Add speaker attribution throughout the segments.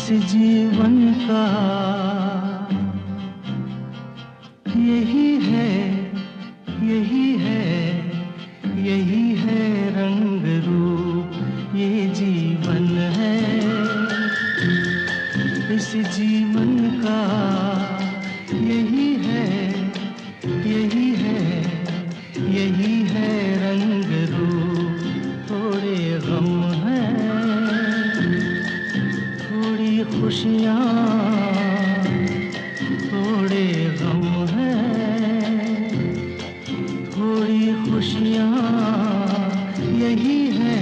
Speaker 1: इस जीवन का यही है, यही है, यही है रंग रूप, ये जीवन है। इस जीवन का यही है, यही है, यही है रंग रूप। थोड़े गम हैं, थोड़ी खुशियाँ, थोड़े गम हैं, थोड़ी खुशियाँ, यही है,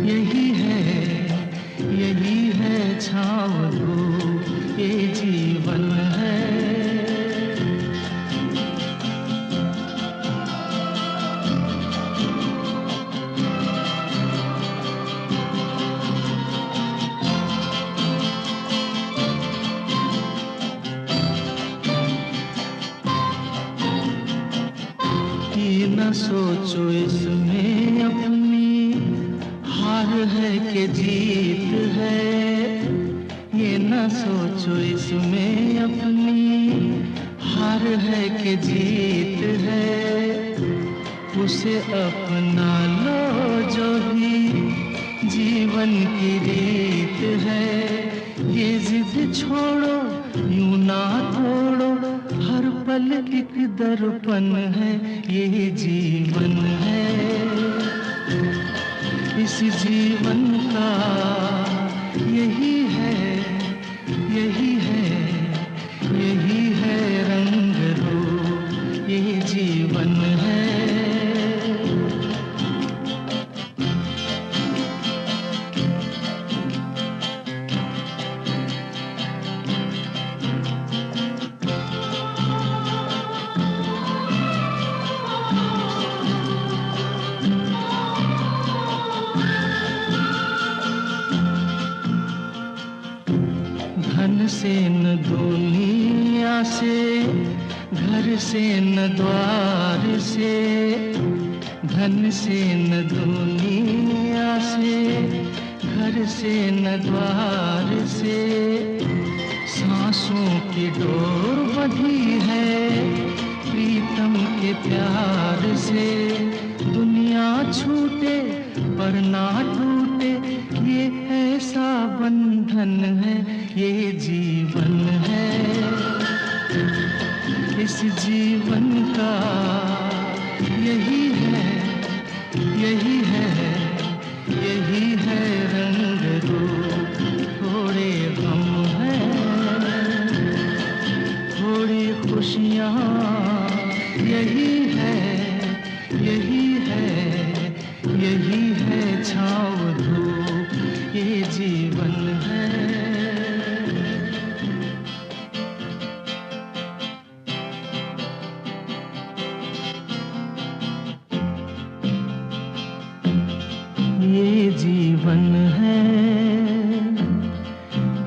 Speaker 1: यही है, यही है छाँव धूप, ये जीवन है। न सोचो इसमें अपनी हार है कि जीत है, ये न सोचो इसमें अपनी हार है कि जीत है। उसे अपना लो जो भी जीवन की रीत है। ये जिद छोड़ो, यूं ना तोड़ो, हर पल एक दर्पण है, ये जीवन है। इस जीवन का यही है, यही है, यही है रंग रूप, ये जीवन है। धन से न दुनिया से, घर से न द्वार से, धन से न दुनिया से, घर से न द्वार से। सांसों की डोर बंधी है प्रीतम के प्यार से। दुनिया छूटे पर ना टूटे, ये ऐसा बंधन है, ये जीवन है। इस जीवन का यही है, यही है, यही है रंग रूप। थोड़े गम हैं, थोड़ी खुशियाँ, यही है, यही है, यही है छाँव धूप, ये जीवन है। ये जीवन है,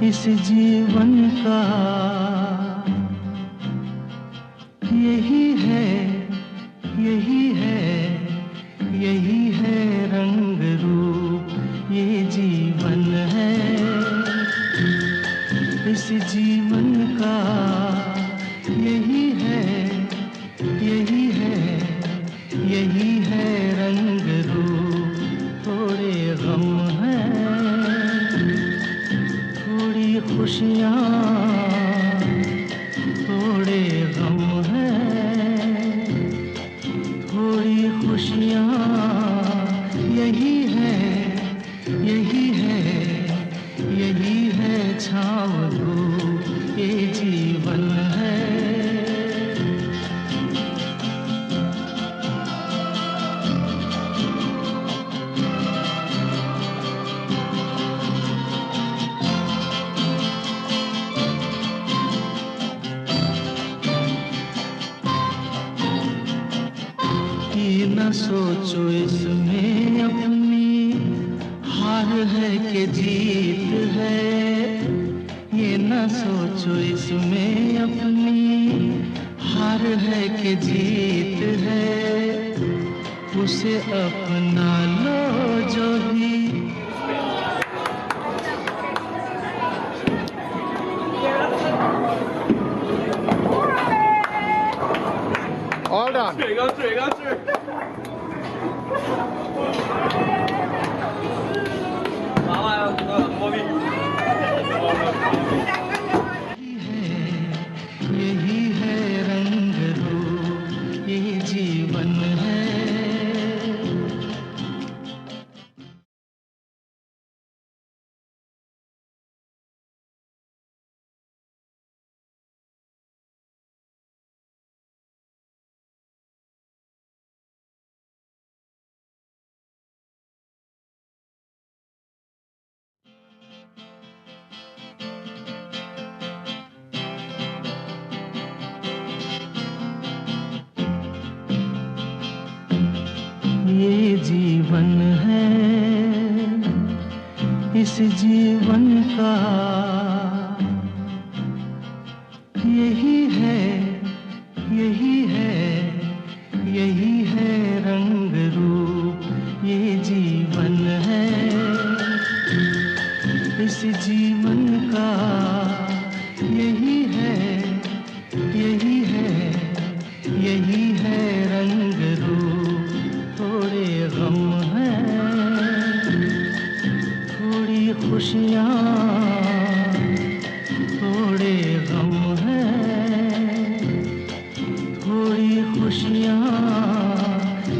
Speaker 1: इस जीवन का यही है, यही है, यही है रंग रूप, ये जीवन है। इस जीवन का यही है, यही है, यही है रंग रूप। थोड़े गम हैं, थोड़ी खुशियाँ, थोड़े गम हैं, थोड़ी खुशियाँ, यही है, यही है, यही है छाँव धूप, ये जीवन है। न सोचो इसमें अपनी हार है कि जीत है। ये न सोचो इसमें अपनी हार है कि जीत है। उसे अपना लो जो भी
Speaker 2: done.
Speaker 1: यही है रंग रूप ये जीवन है। ये जीवन है, इस जीवन का यही है, यही है, यही है रंग रूप ये जीवन है। इस जीवन का यही है, यही है, यही है रंग रूप। थोड़े गम हैं, थोड़ी खुशियाँ, थोड़े गम हैं, थोड़ी खुशियाँ,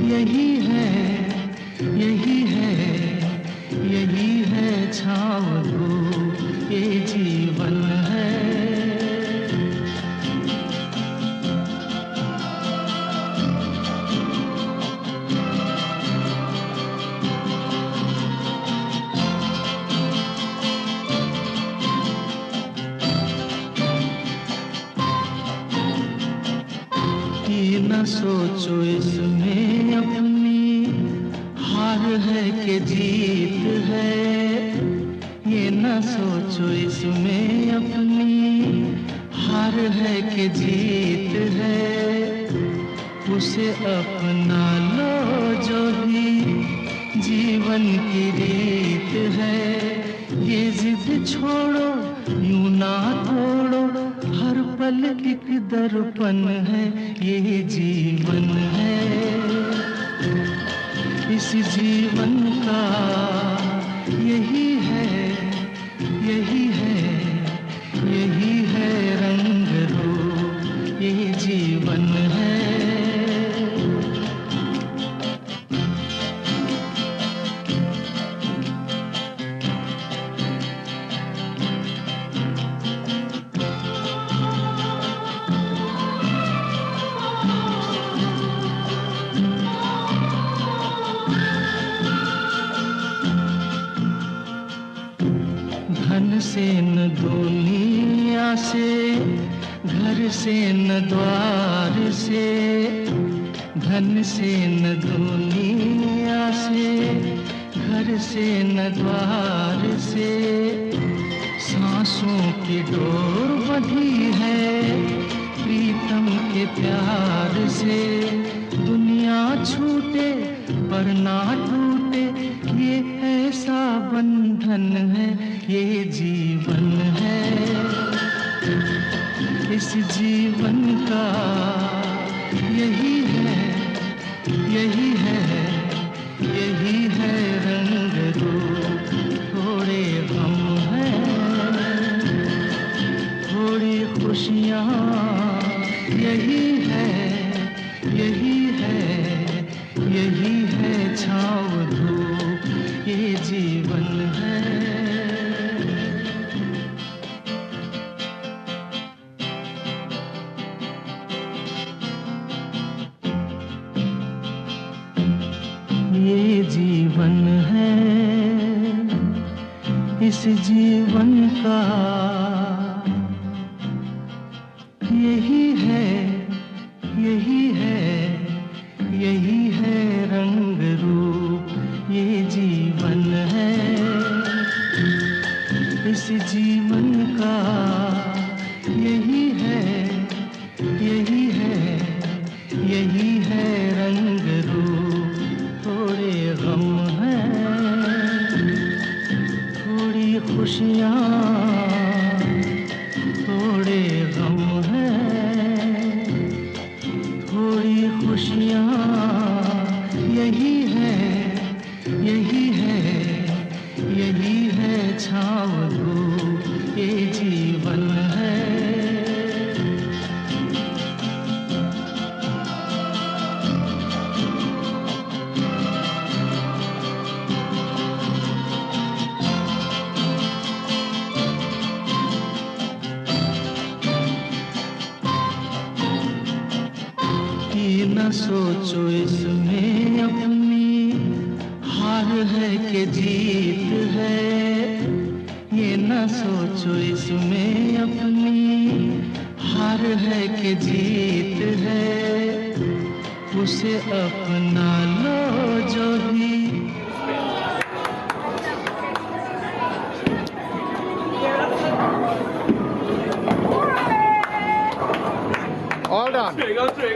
Speaker 1: यही है, यही है, यही है छाँव धूप ये जीवन है। न सोचो इसमें अपनी हार है कि जीत है। ये न सोचो इसमें अपनी हार है कि जीत है। उसे अपना लो जो भी जीवन की रीत है। ये जिद छोड़ो यूं ना तोड़ो, हर पल एक दर्पण है ये जीवन है। इस जीवन का यही है, यही है, यही है रंग रूप ये जीवन है। धन से न दुनिया से, घर से न द्वार से। धन से न दुनिया से, घर से न द्वार से। सांसों की डोर बंधी है प्रीतम के प्यार से। दुनिया छूटे पर ना टूटे, ये ऐसा बंधन है ये जीवन है। इस जीवन का यही है, यही है, यही है रंग रूप। थोड़े गम हैं, थोड़ी खुशियाँ, यही है, यही है, यही है छाँव धूप ये जीवन है। ये जीवन है, इस जीवन का यही है, यही है, यही है रंग रूप ये जीवन है। इस जीवन का यही है, यही है, यही है रंग रूप। थोड़े गम हैं, थोड़ी खुशियाँ, थोड़े गम हैं, थोड़ी सोचो इसमें अपनी हार है कि जीत है, ये न सोचो इसमें अपनी हार है कि जीत है, उसे अपना लो जो भी।
Speaker 2: All done.
Speaker 3: Go through.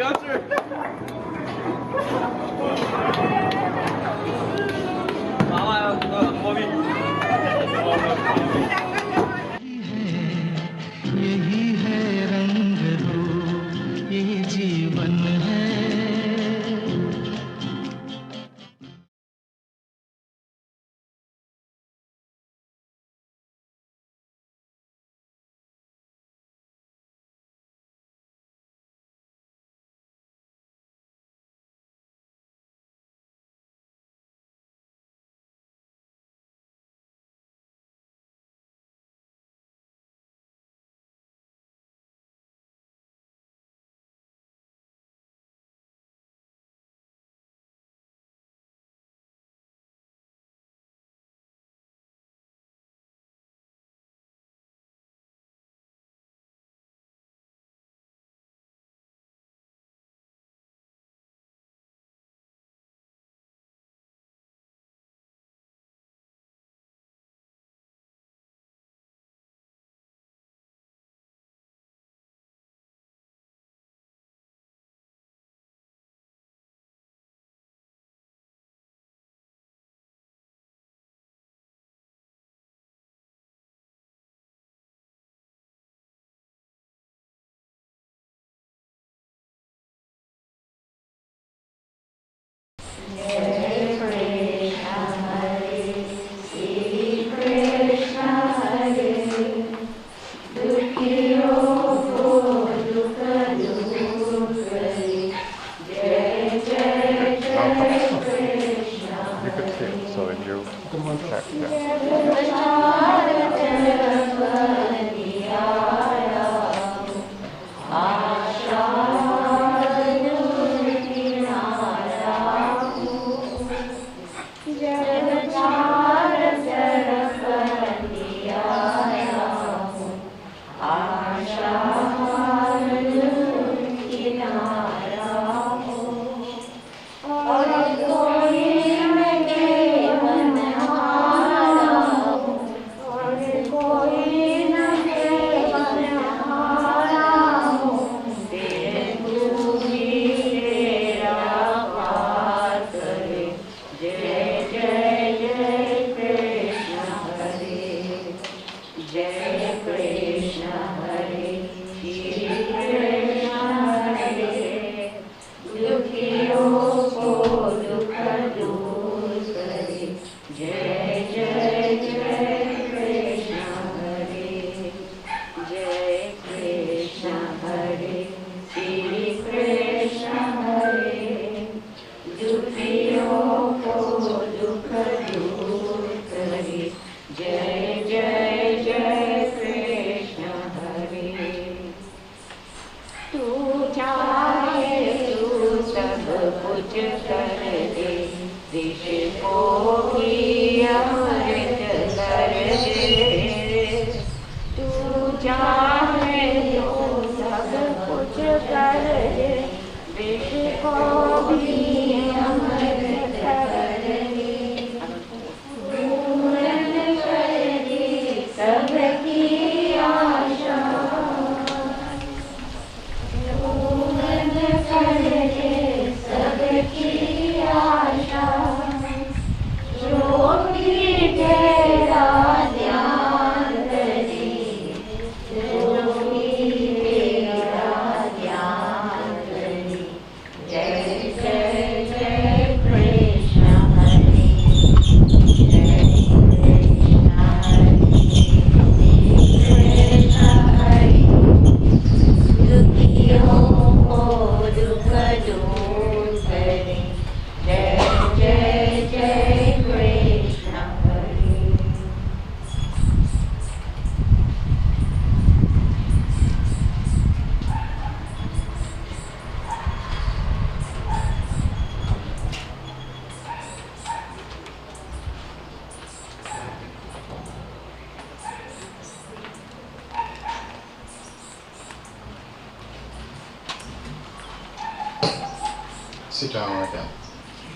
Speaker 1: यही है रंग रूप, ये जीवन है।
Speaker 2: You could see it, so if you check that.
Speaker 4: Shri
Speaker 3: sit down again.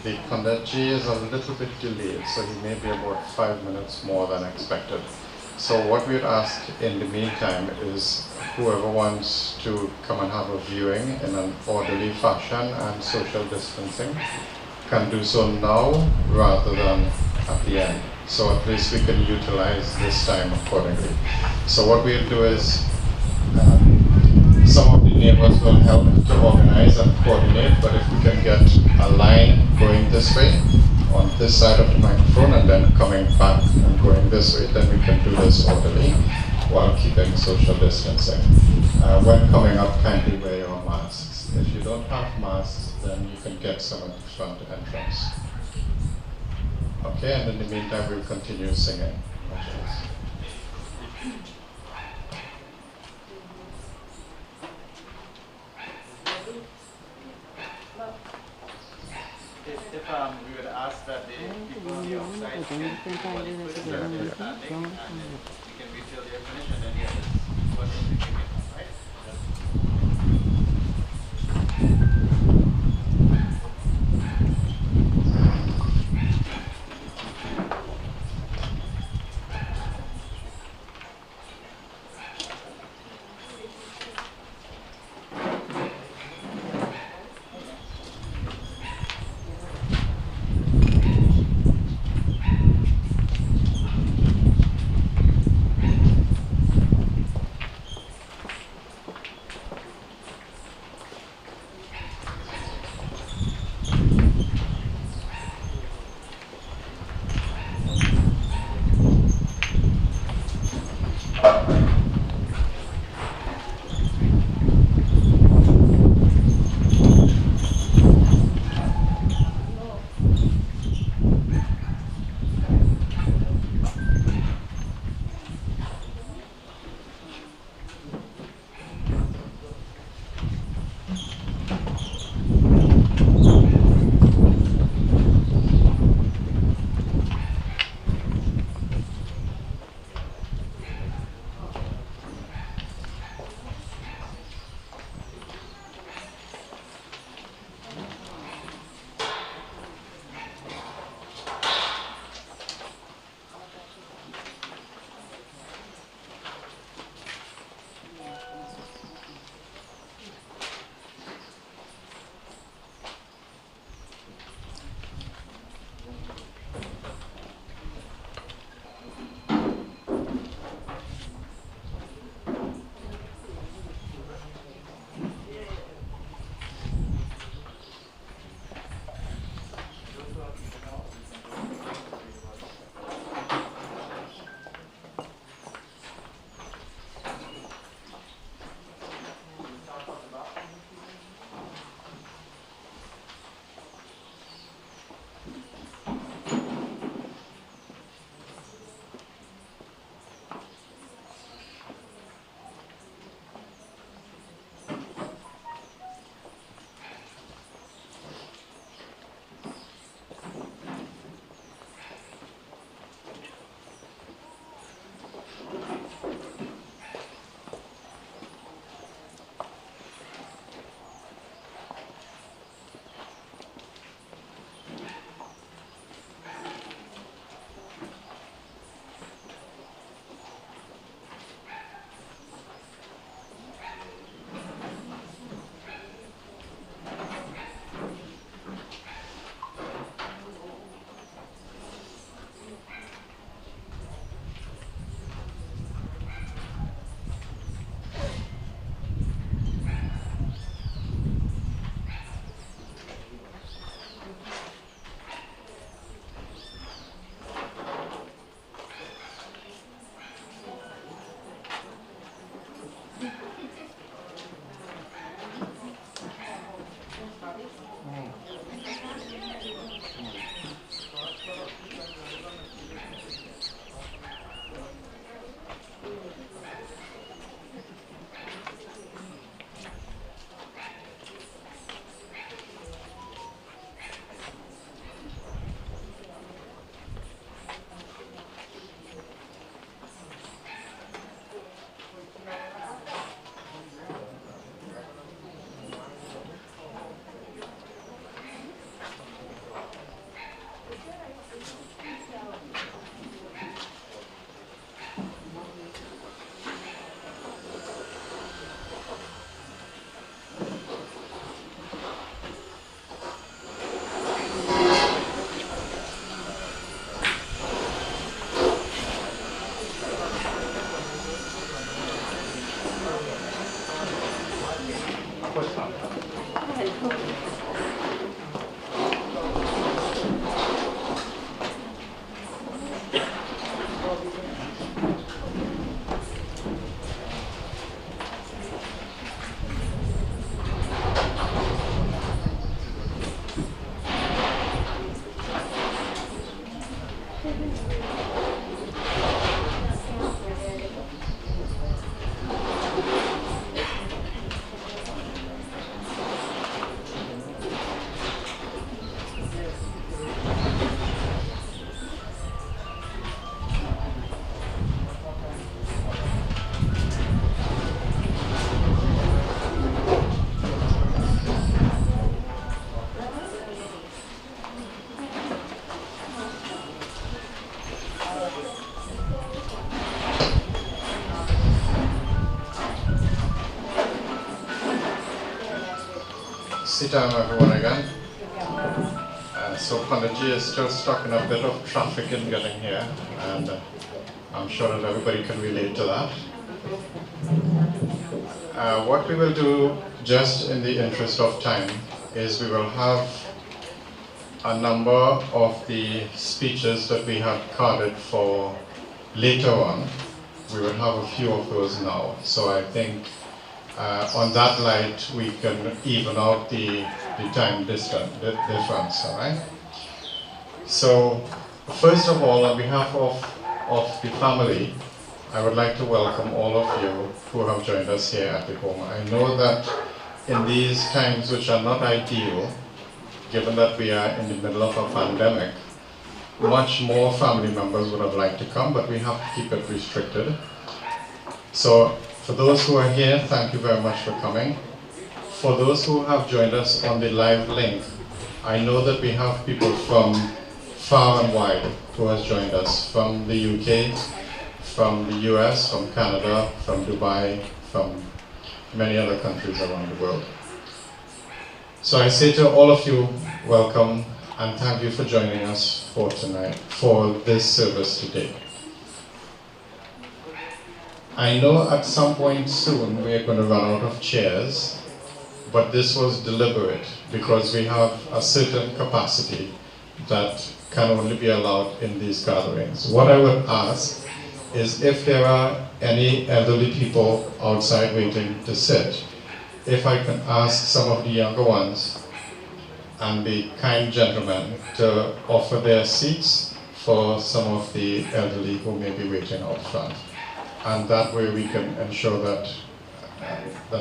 Speaker 3: The Kondaji is a little bit delayed, so he may be about 5 minutes more than expected. So what we'd ask in the meantime is whoever wants to come and have a viewing in an orderly fashion and social distancing can do so now rather than at the end. So at least we can utilize this time accordingly. So what we'll do is some of the neighbors will help to organize and coordinate, but if we can get a line going this way on this side of the microphone and then coming back and going this way, then we can do this orderly while keeping social distancing. When coming up, kindly wear your masks. If you don't have masks, then you can get some at the front entrance. Okay, and in the meantime, we'll continue singing.
Speaker 4: If we would ask that the people on the outside can standing, and we can wait till they're finished, and then yeah, that's what we can get, right?
Speaker 3: Sit down, everyone, again. So Pandaji is still stuck in a bit of traffic in getting here, and I'm sure that everybody can relate to that. What we will do, just in the interest of time, is we will have a number of the speeches that we have carded for later on. We will have a few of those now. So I think on that light, we can even out the time difference, all right? So, first of all, on behalf of the family, I would like to welcome all of you who have joined us here at the home. I know that in these times which are not ideal, given that we are in the middle of a pandemic, much more family members would have liked to come, but we have to keep it restricted. So, for those who are here, thank you very much for coming. For those who have joined us on the live link, I know that we have people from far and wide who has joined us, from the UK, from the US, from Canada, from Dubai, from many other countries around the world. So I say to all of you, welcome, and thank you for joining us for tonight, for this service today. I know at some point soon we are going to run out of chairs, but this was deliberate because we have a certain capacity that can only be allowed in these gatherings. What I would ask is if there are any elderly people outside waiting to sit, if I can ask some of the younger ones and the kind gentlemen to offer their seats for some of the elderly who may be waiting out front. And that way we can ensure that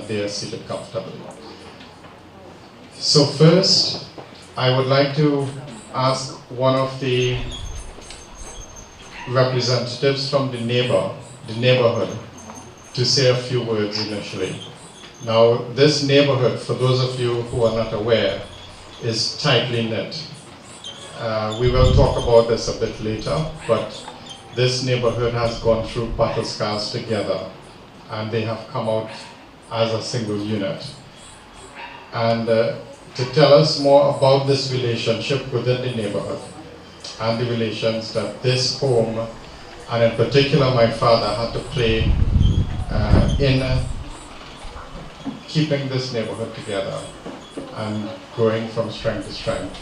Speaker 3: they are seated comfortably. So first, I would like to ask one of the representatives from the neighborhood to say a few words initially. Now, this neighborhood, for those of you who are not aware, is tightly knit. We will talk about this a bit later, but this neighborhood has gone through battle scars together, and they have come out as a single unit. And to tell us more about this relationship within the neighborhood and the relations that this home, and in particular my father, had to play in keeping this neighborhood together and growing from strength to strength,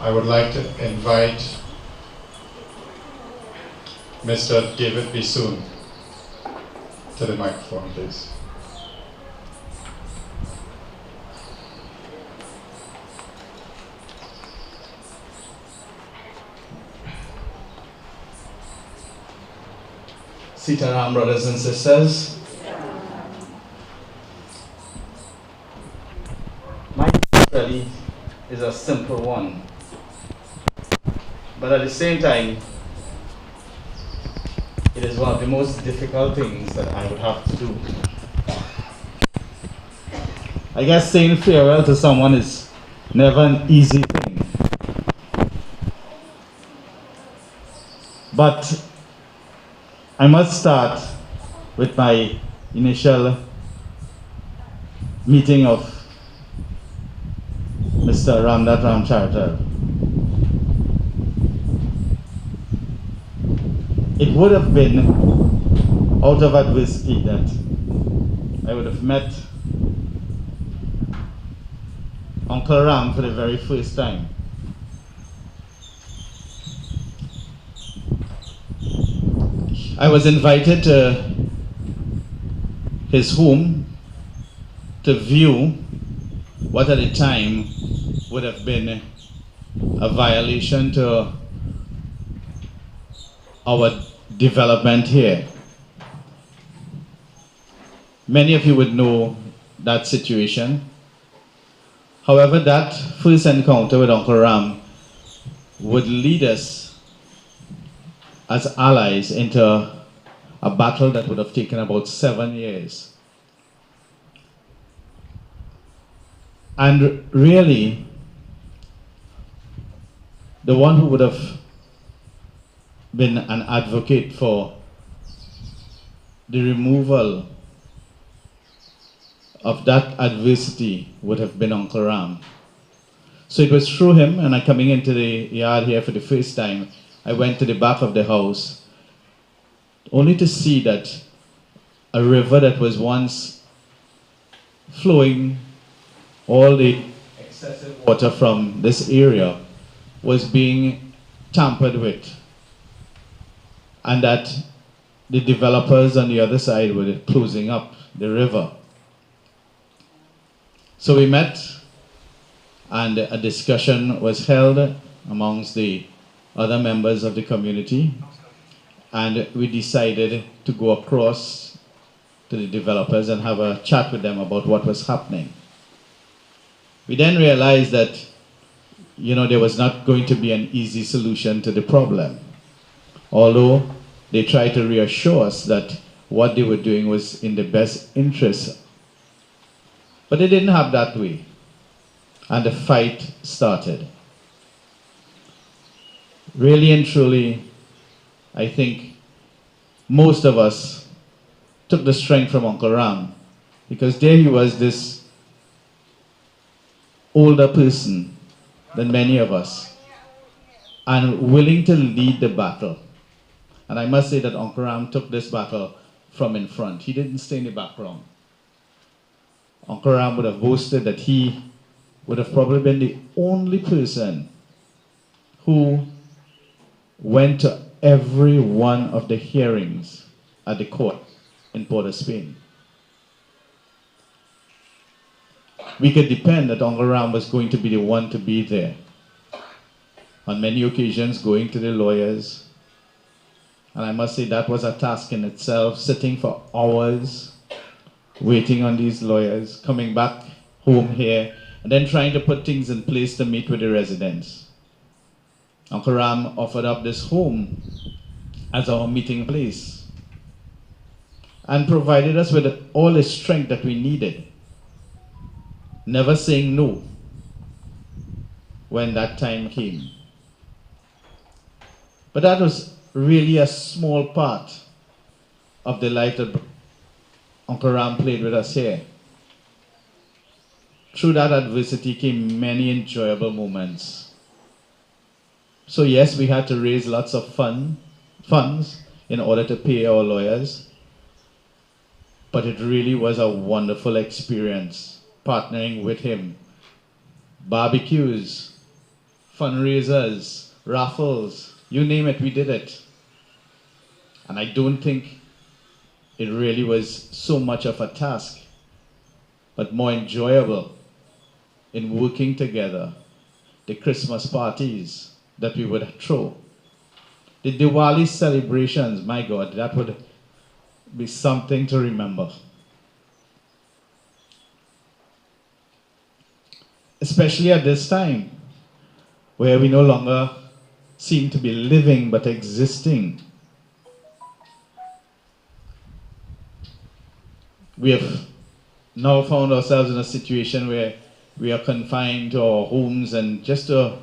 Speaker 3: I would like to invite Mr. David Bissoon to the microphone, please.
Speaker 5: Sitaram, brothers and sisters. My study is a simple one, but at the same time, it is one of the most difficult things that I would have to do. I guess saying farewell to someone is never an easy thing. But I must start with my initial meeting of Mr. Ramdath Ramcharitar. It would have been out of adversity that I would have met Uncle Ram for the very first time. I was invited to his home to view what at the time would have been a violation to our development here. Many of you would know that situation. However, that first encounter with Uncle Ram would lead us as allies into a battle that would have taken about 7 years. And really, the one who would have been an advocate for the removal of that adversity would have been Uncle Ram. So it was through him, and I coming into the yard here for the first time, I went to the back of the house, only to see that a river that was once flowing all the excessive water from this area was being tampered with, and that the developers on the other side were closing up the river. So we met, and a discussion was held amongst the other members of the community, and we decided to go across to the developers and have a chat with them about what was happening. We then realized that, there was not going to be an easy solution to the problem, although they tried to reassure us that what they were doing was in the best interest. But they didn't have that way, and the fight started. Really and truly, I think most of us took the strength from Uncle Ram, because there he was, this older person than many of us, and willing to lead the battle. And I must say that Uncle Ram took this battle from in front. He didn't stay in the background. Uncle Ram would have boasted that he would have probably been the only person who went to every one of the hearings at the court in Port of Spain. We could depend that Uncle Ram was going to be the one to be there. On many occasions, going to the lawyers. And I must say that was a task in itself, sitting for hours, waiting on these lawyers, coming back home here, and then trying to put things in place to meet with the residents. Uncle Ram offered up this home as our meeting place and provided us with all the strength that we needed, never saying no when that time came. But that was really a small part of the life that Uncle Ram played with us here. Through that adversity came many enjoyable moments. So yes, we had to raise lots of funds in order to pay our lawyers, but it really was a wonderful experience partnering with him. Barbecues, fundraisers, raffles, you name it, we did it. And I don't think it really was so much of a task, but more enjoyable in working together. The Christmas parties that we would throw, the Diwali celebrations, my God, that would be something to remember. Especially at this time, where we no longer seem to be living but existing. We have now found ourselves in a situation where we are confined to our homes and just to,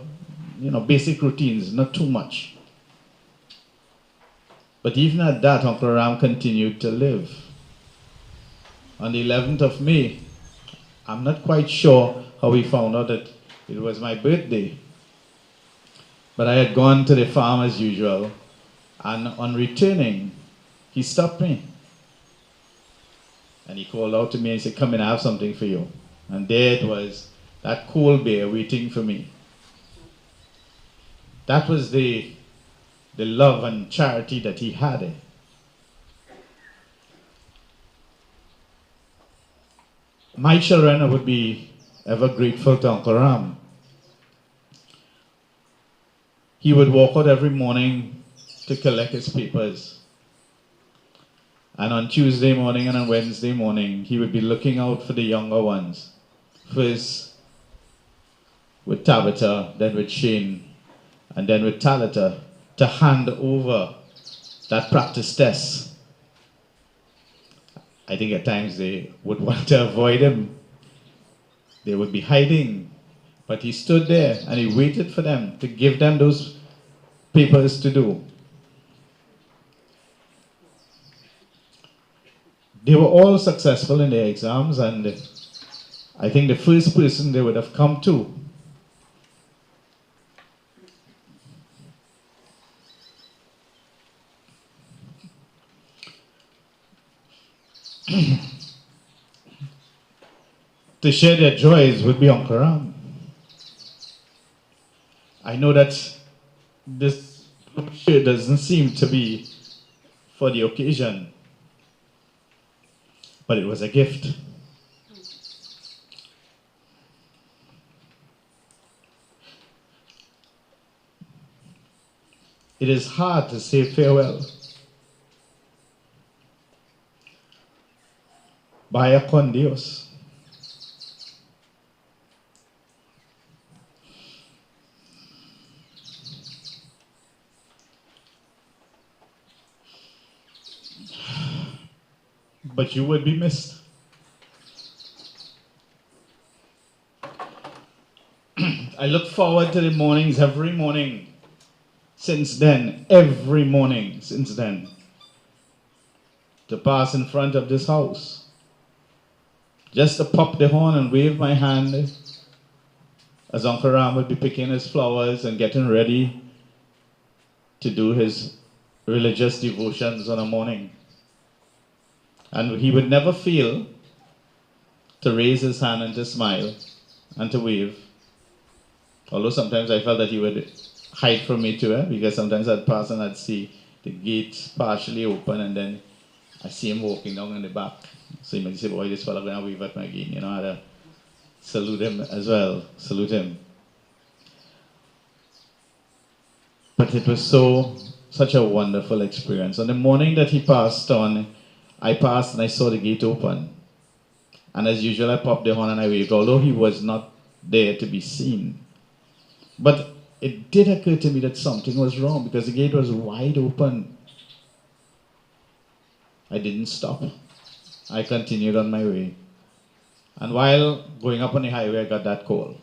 Speaker 5: basic routines, not too much. But even at that, Uncle Ram continued to live. On the 11th of May, I'm not quite sure how we found out that it was my birthday. But I had gone to the farm as usual, and on returning, he stopped me. And he called out to me and said, "Come in, I have something for you." And there it was, that cold bear waiting for me. That was the love and charity that he had. My children would be ever grateful to Uncle Ram. He would walk out every morning to collect his papers. And on Tuesday morning and on Wednesday morning, he would be looking out for the younger ones. First with Tabitha, then with Shane, and then with Talita, to hand over that practice test. I think at times they would want to avoid him. They would be hiding. But he stood there and he waited for them to give them those papers to do. They were all successful in their exams, and I think the first person they would have come to to share their joys would be Uncle Ram. I know that this shirt doesn't seem to be for the occasion, but it was a gift. It is hard to say farewell. Vaya con Dios. But you would be missed. I look forward to the mornings every morning since then, every morning since then, to pass in front of this house, just to pop the horn and wave my hand as Uncle Ram would be picking his flowers and getting ready to do his religious devotions on a morning. And he would never fail to raise his hand and to smile and to wave. Although sometimes I felt that he would hide from me too, because sometimes I'd pass and I'd see the gate partially open and then I see him walking down in the back. So you might say, boy, this fella going to wave at me again. You know, I had to salute him as well, salute him. But it was such a wonderful experience. On the morning that he passed on, I passed and I saw the gate open. And as usual, I popped the horn and I waved, although he was not there to be seen. But it did occur to me that something was wrong because the gate was wide open. I didn't stop. I continued on my way. And while going up on the highway, I got that call.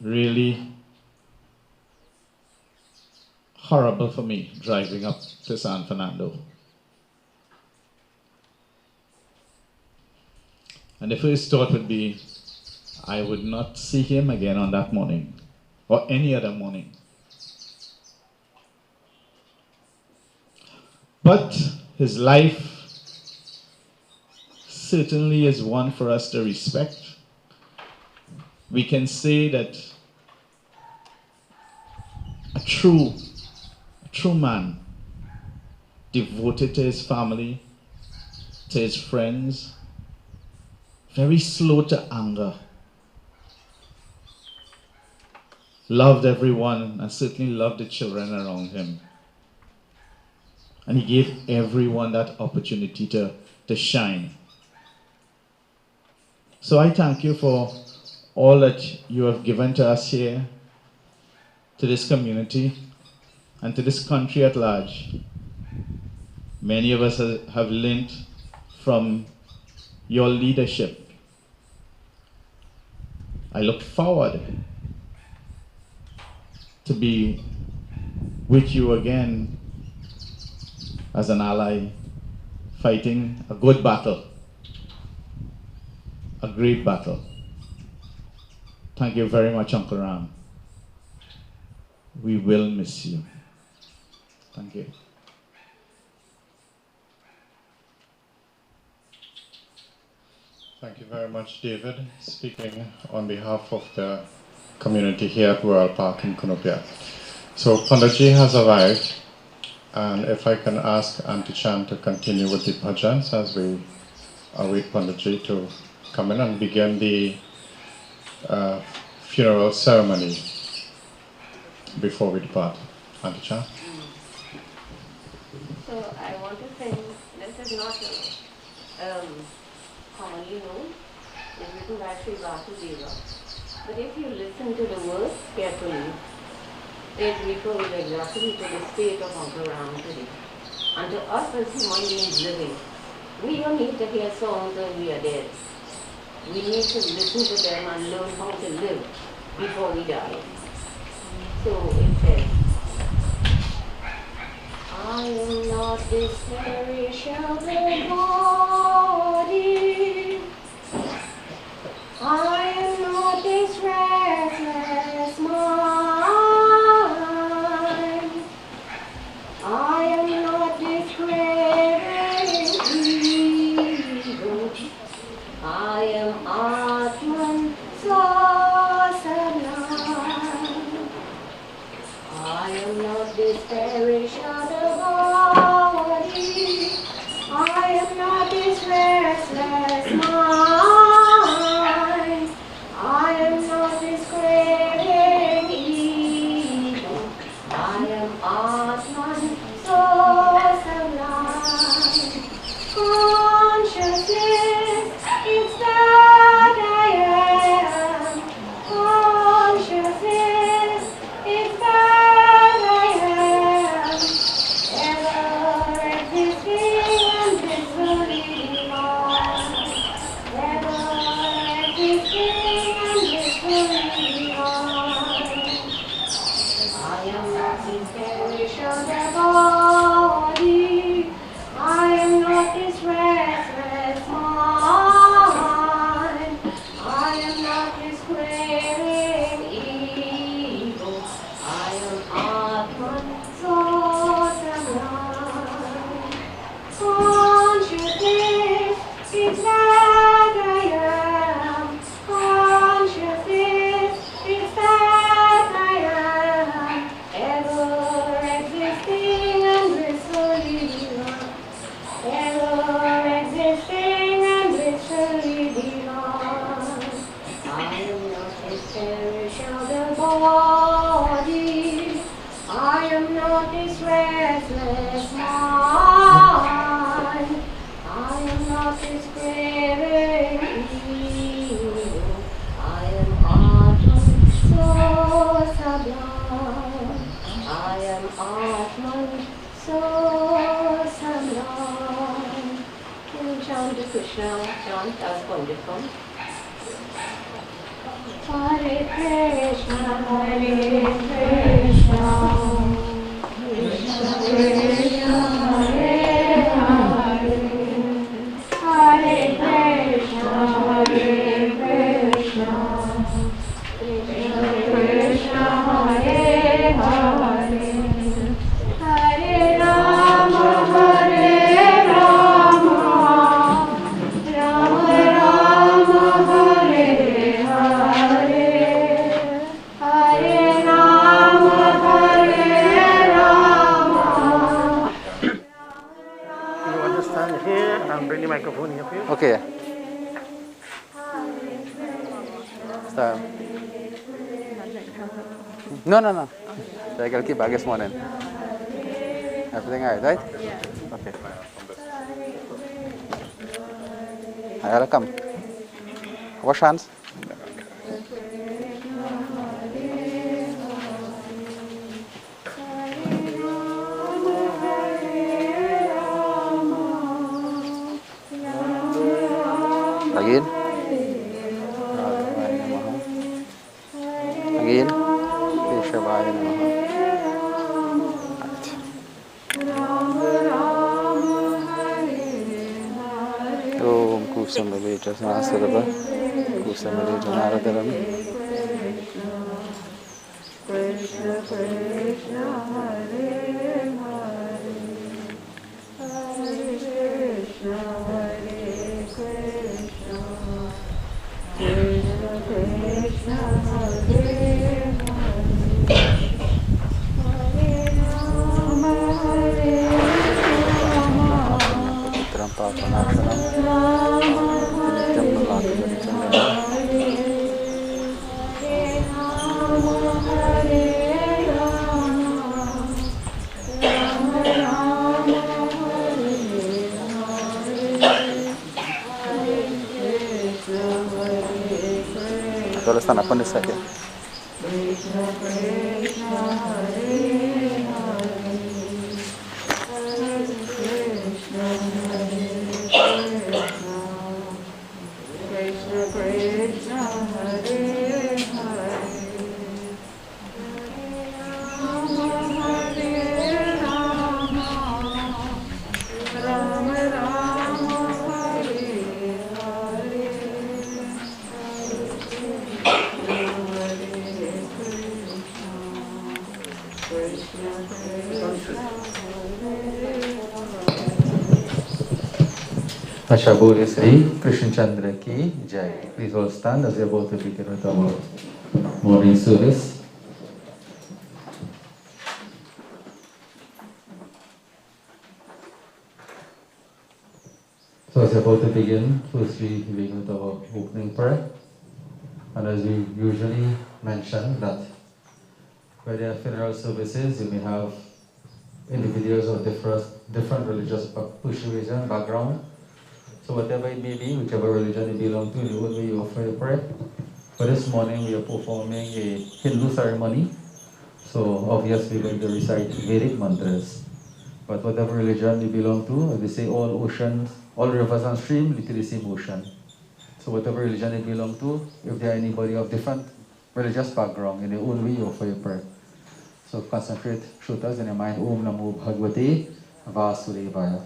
Speaker 5: Really horrible for me driving up to San Fernando. And the first thought would be, I would not see him again on that morning or any other morning. But his life certainly is one for us to respect. We can say that a true man, devoted to his family, to his friends, very slow to anger, loved everyone and certainly loved the children around him. And he gave everyone that opportunity to shine. So I thank you for all that you have given to us here, to this community, and to this country at large. Many of us have learned from your leadership. I look forward to be with you again as an ally, fighting a good battle, a great battle. Thank you very much, Uncle Ram. We will miss you. Thank you.
Speaker 3: Thank you very much, David. Speaking on behalf of the community here at Royal Park in Cunupia. So Pandaji has arrived, and if I can ask Auntie Chan to continue with the bhajans as we await Pandaji to come in and begin the funeral ceremony.
Speaker 5: before we depart. Auntie Chan?
Speaker 6: So I want to sing, this is not commonly known, it's written by Sri Vasudeva. But if you listen to the words carefully, it refers exactly to the state of Uncle Ram today. And to us as human beings living, we don't need to hear songs when we are dead. We need to listen to them and learn how to live before we die. So it says, I am not this perishable body. I am not this restless mind. I am not this craving ego. I am Atman Sasanam. I am not this perishable body. I am not this restless mind. I am not this craving ego. I am Atman so sublime. Consciousness, it's that I am. Consciousness, it's that I am. Ever existing and blissfully divine. Ever existing and blissfully divine. I am not this perishable body. I am not this restless mind. I am not this craving ego. I am Atman so sublime. Consciousness, it's that I am. Consciousness, it's that I am. Ever existing and blissfully divine. Ever existing and blissfully divine. I am not this perishable body. I am not this restless mind. I am not this craving ego. I am Atman so sublime. I am Atman so sublime. Can you chant the Krishna chant as wonderful? Hare Krishna, Hare Krishna, Krishna Krishna, Hare Hare, Hare Krishna, Hare Krishna, Krishna Krishna, Hare Hare, Hare Rama, Hare Rama, Rama Rama, Hare Hare, Hare Rama, Hare Rama.
Speaker 7: You understand here and bring the microphone here, please.
Speaker 8: Okay. Start. No. So I can keep August morning. Everything alright, right? Yeah. Okay. I'll come. Wash hands. Again. Again. Keshavaya Namaha. Om Kusamaleja Sanasarava Kusamaleja Naradaram.
Speaker 6: Krishna Krishna Hare Hare, Hare Krishna Hare Krishna, Krishna Krishna Hare Hare, Hare Rama Hare Rama,
Speaker 8: Patram Papanashanam. Nityam Nalakam.
Speaker 6: Hare Rama Hare Rama.
Speaker 8: stand up on this side here.
Speaker 6: Krishna Krishna Hare Hare Hare Krishna Krishna Krishna Hare Hare Hare Rama Rama Rama Hare Hare Krishna Krishna
Speaker 9: Asha Bole Sri Krishna Chandra ki Jai. Please all stand as we are about to begin with our morning service. So as we are about to begin, firstly we begin with our opening prayer. And as we usually mention that where there are funeral services, you may have individuals of different religious persuasion, background. So whatever it may be, whichever religion you belong to, you will be offer a prayer. But this morning we are performing a Hindu ceremony. So obviously we're going to recite Vedic mantras. But whatever religion you belong to, as they say all oceans, all rivers and streams lead to the same ocean. So whatever religion you belong to, if there are anybody of different religious background, in their own way you offer a prayer. So concentrate, shrotas in your mind, Om Namo Bhagavate Vasudevaya.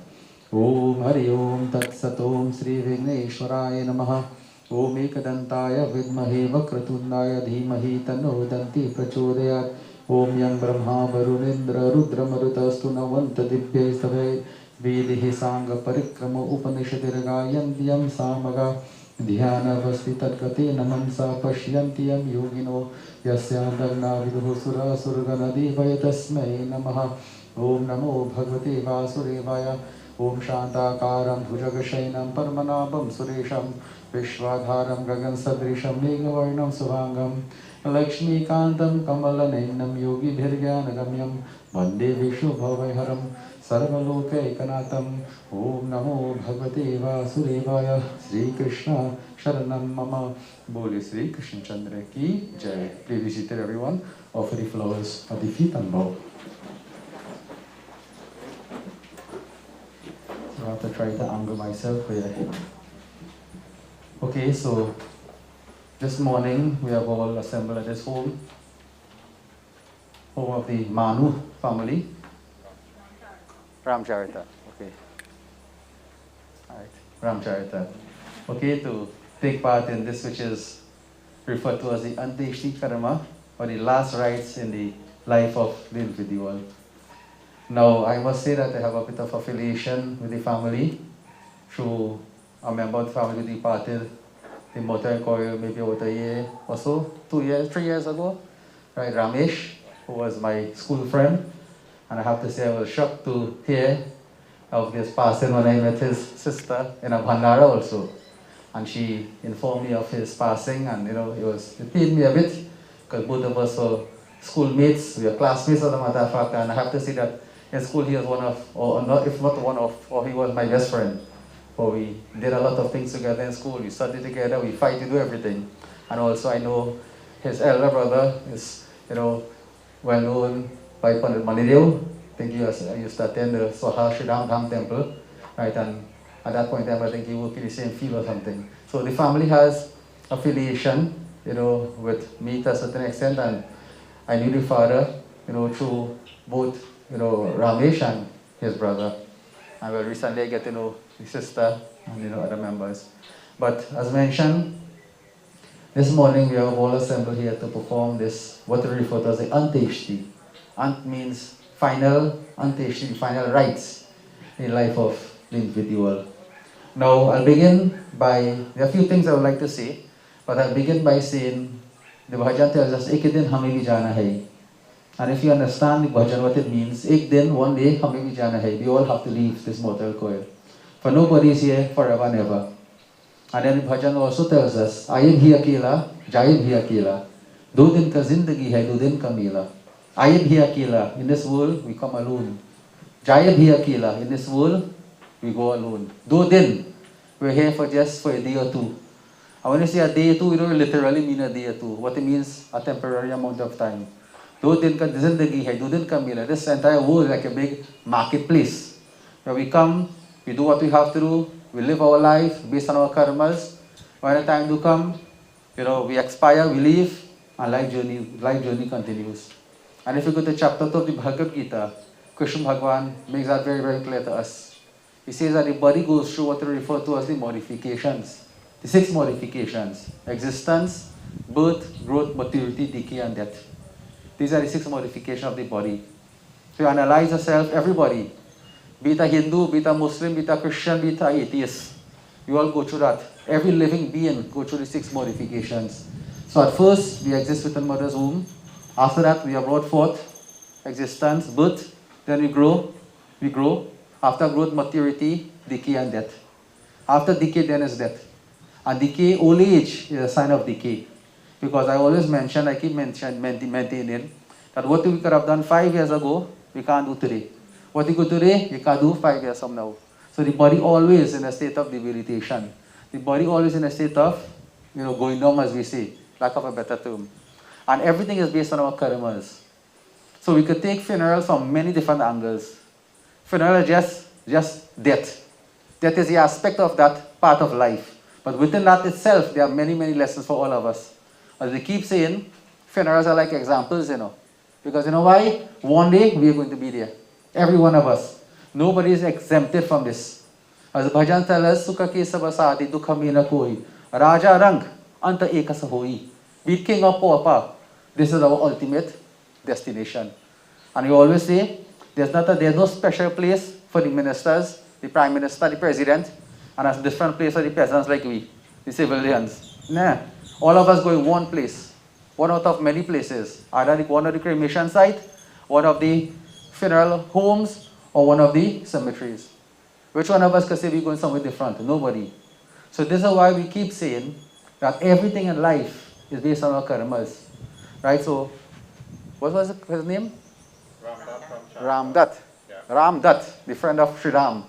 Speaker 9: Om Hari Om Tat Sat Om Sri Vigneshwaraya Namaha. Om Ekadantaya Vidmahe Vakratundaya Dhimahi Tanno Danti Prachodayat. Om Yang Brahma Varunindra Rudra Marutastu Navanta Dibhya Savai. Vedihi Sangha Parikrama Upanishadiragayan Diyam Samaga. Dhyana Vasti Tatkate Namansa Pashyantiyam Yogino Yasyam Dagna Viduhu Sura Surganadi Vayatasmai Namaha. Om Namo Bhagavate Vasudevaya. Om Shantakaram Bhujagashainam Parmanabam Suresham Vishwadharam Gagan Sadrisham Meghavarnam Suvangam Lakshmi Kantam Kamalaninam Yogi Bhirgyanagamyam Vande Vishu Bhavaiharam Sarvaloka Ekanatam. Om Namo Bhagavate Vasudevaya. Sri Krishna Sharanam Mama. Bole Sri Krishna Chandra ki Jai. Please be seated everyone. Offer the flowers at the feet and bow. I have to try to angle myself here. Okay, so this morning we have all assembled at this home of the Manu family.
Speaker 8: Ramcharitar.
Speaker 9: Okay. Alright, Ramcharitar. Okay, to take part in this which is referred to as the Anteshti Karma, or the last rites in the life of the individual. Now, I must say that I have a bit of affiliation with the family through a member of the family who departed the mortal coil maybe about a year or so, 3 years ago. Right, Ramesh, who was my school friend. And I have to say I was shocked to hear of this passing when I met his sister in a Bhandara also. And she informed me of his passing, and it pained me a bit because both of us were schoolmates, we were classmates as a matter of fact, and I have to say that in school he was one of, or not, if not one of, or he was my best friend. For we did a lot of things together in school, we studied together, we fight to do everything. And also I know his elder brother is, well known by Pandit Manidev. I think he used to attend the Swaha Shridham Dham temple, right? And at that point in time, I think he worked in the same field or something. So the family has affiliation, with me to a certain extent, and I knew the father, through both, Ramesh and his brother. And well, recently I get to know the sister and, other members. But as mentioned, this morning we have all assembled here to perform this, what we refer to as the Anteshti. Ant means final, Anteshti, final rites in the life of the individual. Now, I'll begin by, there are a few things I would like to say, but I'll begin by saying, the bhajan tells us, ek din hame bhi jana hai. And if you understand the bhajan, what it means, ek din, one day, hame bhi jana hai. We all have to leave this mortal coil. For nobody is here forever and ever. And then the bhajan also tells us, I am here akela, jayam here akela. Do din ka zindagi hai, do din ka mela. I am here akela. In this world, we come alone. Jayam here akela. In this world, we go alone. Do din, we're here for just for a day or two. And when you say a day or two, we don't literally mean a day or two. What it means, a temporary amount of time. Though this entire world is like a big marketplace where we come, we do what we have to do, we live our life based on our karmas. When the time do come, we expire, we leave, and life journey continues. And if you go to chapter 2 of the Bhagavad Gita, Krishna Bhagavan makes that very, very clear to us. He says that the body goes through what we refer to as the modifications. The 6 modifications: existence, birth, growth, maturity, decay, and death. These are the 6 modifications of the body. So you analyze yourself, everybody, be it a Hindu, be it a Muslim, be it a Christian, be it a atheist, you all go through that. Every living being go through the 6 modifications. So at first, we exist within mother's womb. After that, we are brought forth, existence, birth, then we grow. After growth, maturity, decay, and death. After decay, then is death. And decay, old age is a sign of decay. Because I always mention, I keep maintaining, that what we could have done 5 years ago, we can't do today. What we could do today, we can't do 5 years from now. So the body always in a state of debilitation. The body always in a state of, going down, as we say, lack of a better term. And everything is based on our karmas. So we could take funerals from many different angles. Funeral is just death. Death is the aspect of that part of life. But within that itself, there are many, many lessons for all of us. As we keep saying, funerals are like examples, Because you know why? One day, we are going to be there. Every one of us. Nobody is exempted from this. As the bhajan tells us, Sukha ke sabasati dukha mena koi. Raja rang anta ekasa hoi. Be it king or pauper. This is our ultimate destination. And we always say, there's no special place for the ministers, the prime minister, the president, and a different place for the peasants like we, the civilians. Nah. All of us go in one place, one out of many places, either one of the cremation site, one of the funeral homes, or one of the cemeteries. Which one of us can say we're going somewhere different? Nobody. So this is why we keep saying that everything in life is based on our karmas. Right? So, what was his name? Ramdath.
Speaker 3: Yeah.
Speaker 9: Ramdath, the friend of Sri Ram.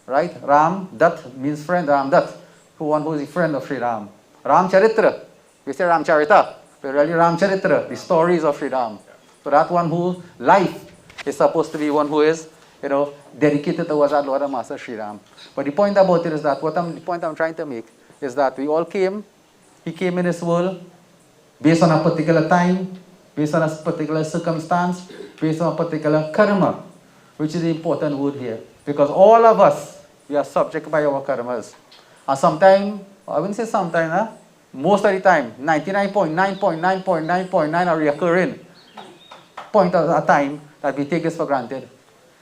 Speaker 9: Right? Ramdath means friend, Ramdath, who is the friend of Sri Ram. Ramcharitar. We say Ramcharitar, but really Ramcharitar, the stories of Sri Ram. So that one whose life is supposed to be one who is, dedicated towards our Lord and Master Sri Ram. But the point about it is that, the point I'm trying to make is that we all came, he came in this world based on a particular time, based on a particular circumstance, based on a particular karma, which is the important word here. Because all of us, we are subject by our karmas. And sometimes, I wouldn't say sometimes, most of the time, 99.9.9.9.9 are recurring point at a time that we take this for granted.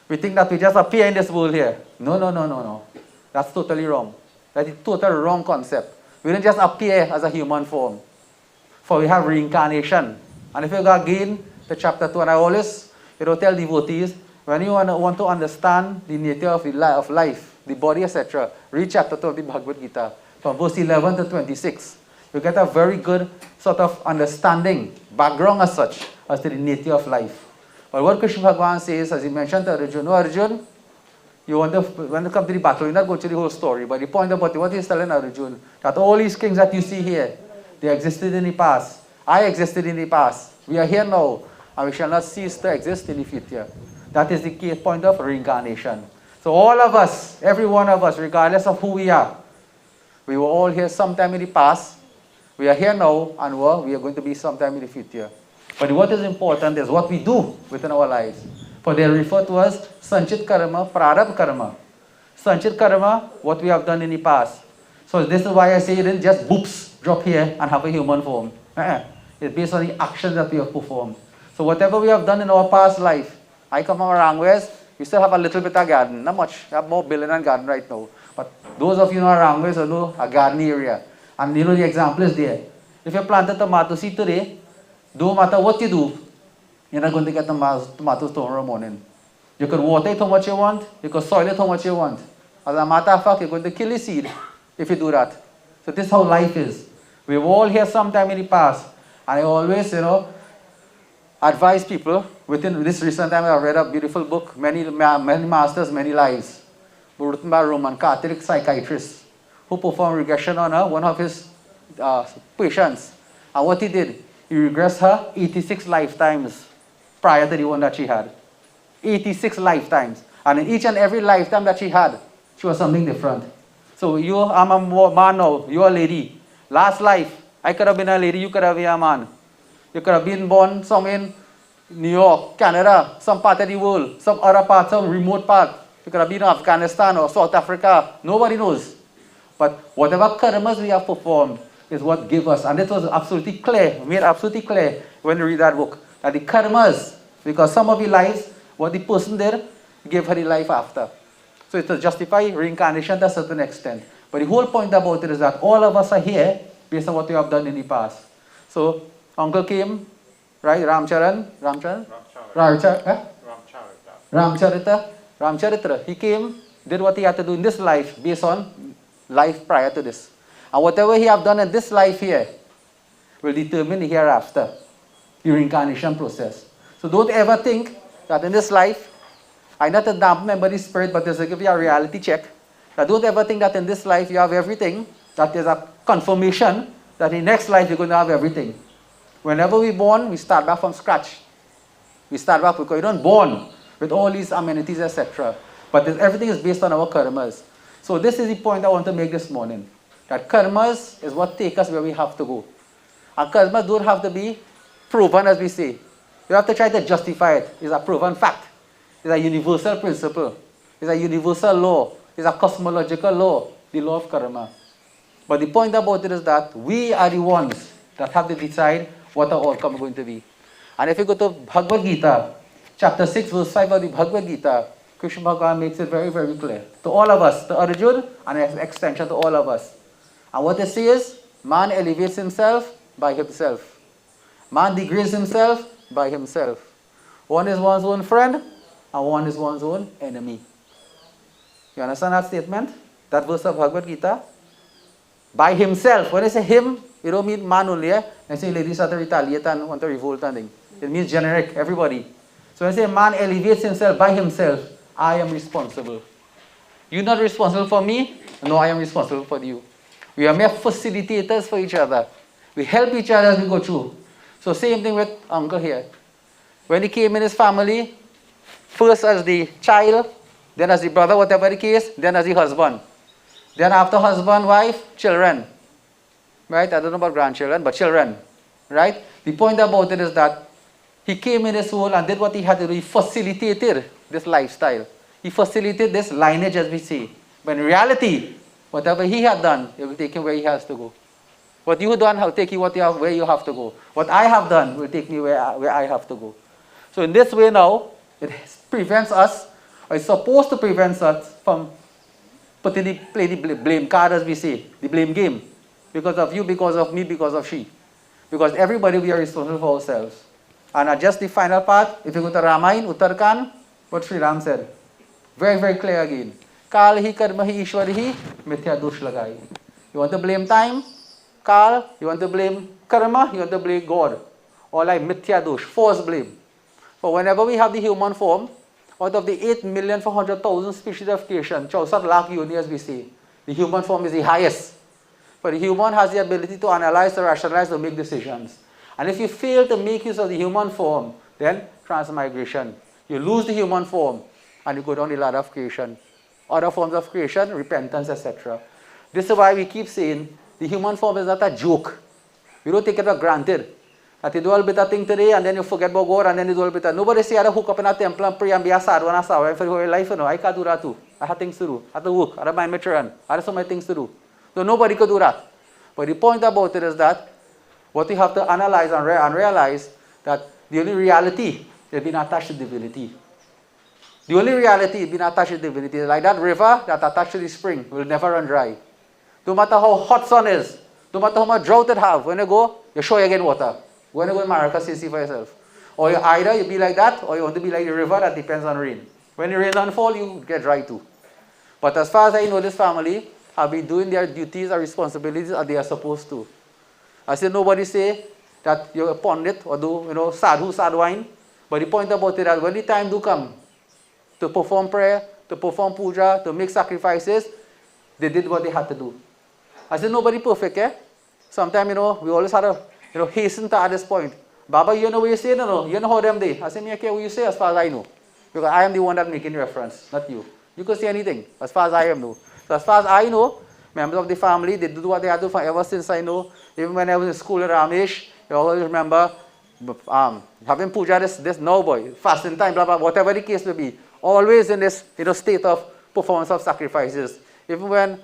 Speaker 9: We think that we just appear in this world here. No. That's totally wrong. That is totally wrong concept. We don't just appear as a human form. For we have reincarnation. And if you go again to chapter 2, and I always tell devotees, when you want to understand the nature of life, the body, etc., read chapter 2 of the Bhagavad Gita, from verse 11 to 26. You get a very good sort of understanding, background as such, as to the nature of life. But what Krishna Bhagavan says, as he mentioned to Arjuna, Arjuna, when you come to the battle, you're not going through the whole story, but the point about what he's telling Arjuna, that all these kings that you see here, they existed in the past. I existed in the past. We are here now, and we shall not cease to exist in the future. That is the key point of reincarnation. So all of us, every one of us, regardless of who we are, we were all here sometime in the past. We are here now, and we are going to be sometime in the future. But what is important is what we do within our lives. For they refer to as Sanchit Karma, Prarabdha Karma. Sanchit Karma, what we have done in the past. So this is why I say it didn't just boops, drop here and have a human form. It's based on the actions that we have performed. So whatever we have done in our past life, I come from Arangwes, we still have a little bit of garden, not much. We have more building and garden right now. But those of you know Arangwes know a garden area. And the example is there. If you plant a tomato seed today, no matter what you do, you're not going to get tomatoes tomorrow morning. You could water it how much you want, you could soil it how much you want. As a matter of fact, you're going to kill the seed if you do that. So this is how life is. We were all here sometime in the past. And I always, advise people, within this recent time I read a beautiful book, Many Masters, Many Lives, written by a Roman Catholic psychiatrist, who performed regression on one of his patients. And what he did, he regressed her 86 lifetimes prior to the one that she had. 86 lifetimes. And in each and every lifetime that she had, she was something different. So I'm a man now, you're a lady. Last life, I could have been a lady, you could have been a man. You could have been born somewhere in New York, Canada, some part of the world, some other part, some remote part. You could have been in Afghanistan or South Africa. Nobody knows. But whatever karmas we have performed is what give us. And it was absolutely clear, made absolutely clear when you read that book, that the karmas, because some of the lives, what the person did, gave her the life after. So it will justify reincarnation to a certain extent. But the whole point about it is that all of us are here based on what we have done in the past. So uncle came, right? Ramcharitar. He came, did what he had to do in this life based on life prior to this. And whatever he have done in this life here will determine the hereafter, the reincarnation process. So don't ever think that in this life, I'm not a dampen anybody's spirit, but just to give you a reality check, that don't ever think that in this life you have everything, that there's a confirmation that in next life you're going to have everything. Whenever we're born, we start back from scratch. We start back because you're not born with all these amenities, etc. But everything is based on our karmas. So this is the point I want to make this morning. That karmas is what takes us where we have to go. And karmas don't have to be proven, as we say. You have to try to justify it. It's a proven fact. It's a universal principle. It's a universal law. It's a cosmological law, the law of karma. But the point about it is that we are the ones that have to decide what our outcome is going to be. And if you go to Bhagavad Gita, chapter 6, verse 5 of the Bhagavad Gita, Krishna Bhagavan makes it very, very clear to all of us, to Arjuna, and an extension to all of us. And what it says, man elevates himself by himself. Man degrades himself by himself. One is one's own friend, and one is one's own enemy. You understand that statement? That verse of Bhagavad Gita? By himself. When I say him, you don't mean man only. And say ladies start to retaliate and want to revolt and thing. It means generic, everybody. So when I say man elevates himself by himself, I am responsible. You're not responsible for me, no, I am responsible for you. We are mere facilitators for each other. We help each other as we go through. So same thing with uncle here. When he came in his family, first as the child, then as the brother, whatever the case, then as the husband. Then after husband, wife, children. Right? I don't know about grandchildren, but children. Right? The point about it is that he came in this world and did what he had to do. He facilitated this lifestyle. He facilitated this lineage, as we say. But in reality, whatever he had done, it will take him where he has to go. What you have done will take you where you have to go. What I have done will take me where I have to go. So in this way now, it prevents us, or it's supposed to prevent us from play the blame card, as we say, the blame game. Because of you, because of me, because of she. Because everybody, we are responsible for ourselves. And just the final part, if you go to Ramayana, Uttarakhand, what Sri Ram said. Very, very clear again. Kal hi karma hi ishwar hi mithya dosh lagai. You want to blame time? Kal. You want to blame karma? You want to blame God. Or like mithya dosh, false blame. But whenever we have the human form, out of the 8,400,000 species of creation, 64 lakh yoni, as we say, the human form is the highest. But the human has the ability to analyze, to rationalize, to make decisions. And if you fail to make use of the human form, then transmigration. You lose the human form and you go down the ladder of creation. Other forms of creation, repentance, etc. This is why we keep saying the human form is not a joke. We don't take it for granted. That you do a bit of thing today and then you forget about God and then you do a bit of... Nobody say I have to hook up in a temple and pray and be a sadhu and a sadhu for your life. You know. I can't do that too. I have things to do. I have to work. I have mind my children. I have so many things to do. So nobody could do that. But the point about it is that what you have to analyze and realize that the only reality is being attached to divinity. The only reality is being attached to divinity. Like that river that attached to the spring will never run dry. No matter how hot sun is, no matter how much drought it have, when you go, you're sure you get water. When you go in Maracas, you see for yourself. Or either you be like that, or you want to be like the river that depends on rain. When the rain doesn't fall, you get dry too. But as far as I know, this family have been doing their duties and responsibilities as they are supposed to. I say nobody say that you're a pundit or do, sadhu wine. But the point about it is that when the time do come to perform prayer, to perform puja, to make sacrifices, they did what they had to do. I said nobody perfect, eh?
Speaker 8: Sometimes, we always had to, hasten to at this point. Baba, you know what you say? No. You know how them they. I say, me, okay, what you say as far as I know. Because I am the one that making reference, not you. You could say anything, as far as I am know. So as far as I know, members of the family, they do what they had to do ever since I know. Even when I was in school at Ramesh, you always remember having puja this no boy, fasting time, blah, blah, whatever the case may be. Always in this state of performance of sacrifices. Even when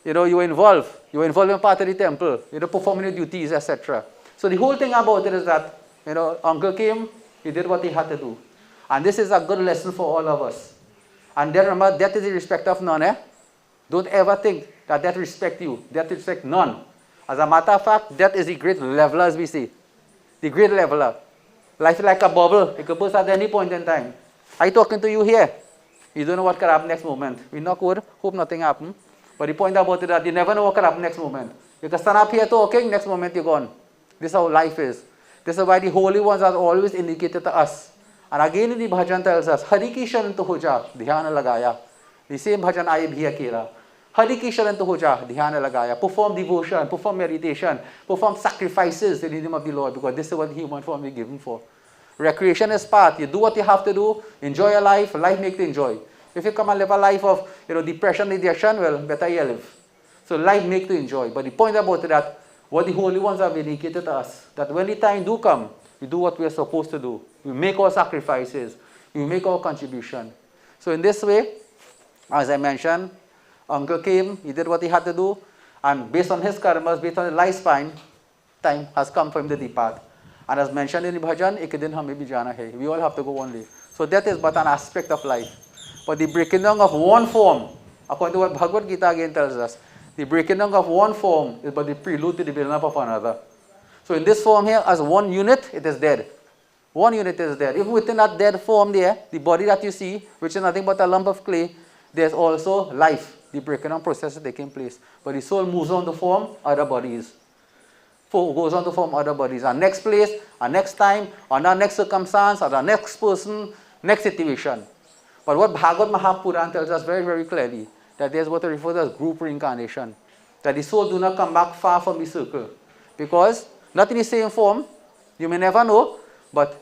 Speaker 8: you were involved in part of the temple, performing your duties, etc. So the whole thing about it is that, uncle came, he did what he had to do. And this is a good lesson for all of us. And then remember, death is the respect of none. Don't ever think that death respects you. Death respects none. As a matter of fact, death is the great leveler, as we say. The great leveler. Life is like a bubble. It could burst at any point in time. I'm talking to you here. You don't know what could happen next moment. We knock wood, hope nothing happens. But the point about it is that you never know what could happen next moment. You can stand up here talking, next moment you're gone. This is how life is. This is why the holy ones are always indicated to us. And again in the bhajan tells us, Hari ki sharan to ho ja, dhyana lagaya. The same bhajan I bhi akela. Hari ki sharan to ho ja, dhyana lagaya. Perform devotion, perform meditation, perform sacrifices in the name of the Lord, because this is what the human form is given for. Recreation is part. You do what you have to do, enjoy your life, life make to enjoy. If you come and live a life of depression, addiction, well, better you live. So life make to enjoy. But the point about it is that what the holy ones have indicated to us, that when the time do come, we do what we are supposed to do. We make our sacrifices. We make our contribution. So in this way, as I mentioned, uncle came, he did what he had to do, and based on his karmas, based on his lifespan, time has come for him to depart. And as mentioned in the bhajan, ek din hame bhi jana hai. We all have to go one day. So death is but an aspect of life. But the breaking down of one form, according to what Bhagavad Gita again tells us, the breaking down of one form is but the prelude to the building up of another. So in this form here, as one unit, it is dead. One unit is dead. Even within that dead form there, the body that you see, which is nothing but a lump of clay, there's also life. The breaking down process is taking place. But the soul moves on to form other bodies. Goes on to form other bodies. Our next place, our next time, on our next circumstance, or our next person, next situation. But what Bhagavad Mahapuran tells us very, very clearly, that there's what we refer to as group reincarnation. That the soul do not come back far from the circle. Because, not in the same form, you may never know, but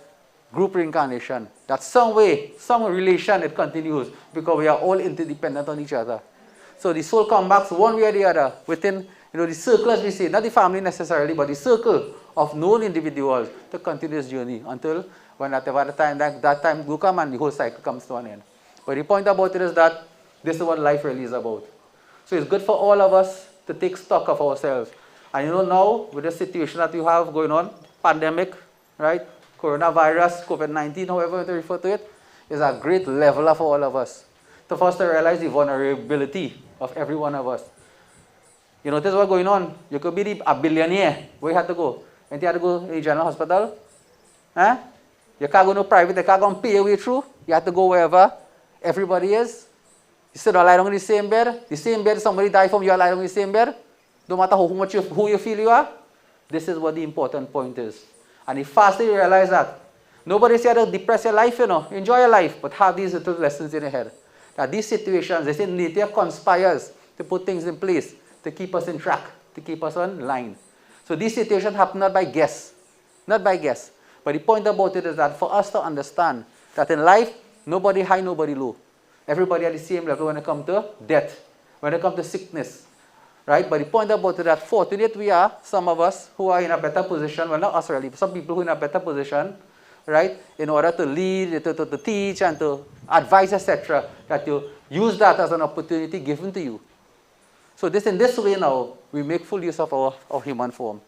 Speaker 8: group reincarnation. That some way, some relation, it continues, because we are all interdependent on each other. So the soul comes back one way or the other, within the circle, as we say, not the family necessarily, but the circle of known individuals to continue this journey until when at the time that time will come and the whole cycle comes to an end. But the point about it is that this is what life really is about. So it's good for all of us to take stock of ourselves. And now, with the situation that you have going on, pandemic, right? Coronavirus, COVID-19, however you refer to it, is a great leveler for all of us. To first to realize the vulnerability of every one of us. You notice what's going on? You could be a billionaire. Where you have to go? And you have to go to a general hospital? Huh? You can't go no private. They can't go and pay your way through. You have to go wherever everybody is. You sit or lie down in the same bed. The same bed somebody died from, you are lying down in the same bed. No matter who you feel you are. This is what the important point is. And the faster you realize that, nobody's here to depress your life, Enjoy your life, but have these little lessons in your head. That these situations, they say nature conspires to put things in place, to keep us in track, to keep us on line. So these situations happen not by guess. Not by guess. But the point about it is that for us to understand that in life, nobody high, nobody low. Everybody at the same level when it comes to death, when it comes to sickness. Right? But the point about it is that fortunate we are, some of us who are in a better position, well not us really, some people who are in a better position, right? In order to lead, to teach and to advise, etc. That you use that as an opportunity given to you. So in this way now, we make full use of our human form.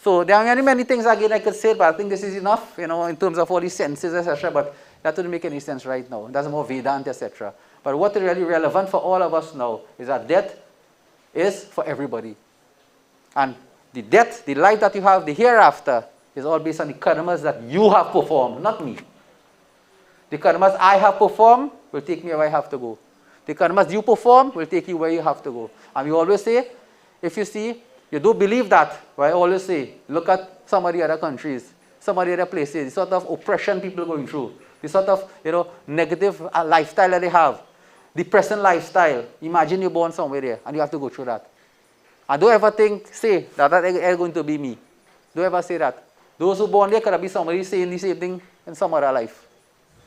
Speaker 8: So there are many things again I could say, but I think this is enough, in terms of all these senses, etc. But that doesn't make any sense right now. That's more Vedanta, etc. But what is really relevant for all of us now is that death is for everybody. And the death, the life that you have, the hereafter, is all based on the karmas that you have performed, not me. The karmas I have performed will take me where I have to go. The karmas you perform will take you where you have to go. And we always say, if you see, you do believe that, well, I always say, look at some of the other countries, some of the other places, the sort of oppression people are going through, the sort of negative lifestyle that they have, depressing lifestyle. Imagine you're born somewhere there and you have to go through that. And don't ever say that is going to be me. Don't ever say that. Those who born there could be somebody saying the same thing in some other life.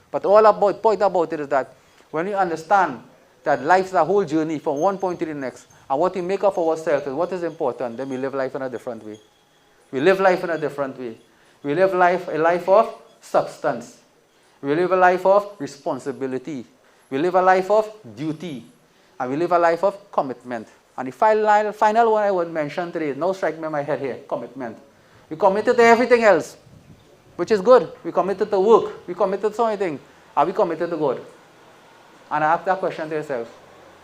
Speaker 8: But all about point about it is that when you understand that life is a whole journey from one point to the next, and what we make of ourselves is what is important, then we live life in a different way. We live life in a different way. We live a life of substance. We live a life of responsibility. We live a life of duty. And we live a life of commitment. And the final one I would mention today, now strike me in my head here, commitment. We committed to everything else, which is good. We committed to work. We committed to something. Are we committed to God? And I ask that question to yourself.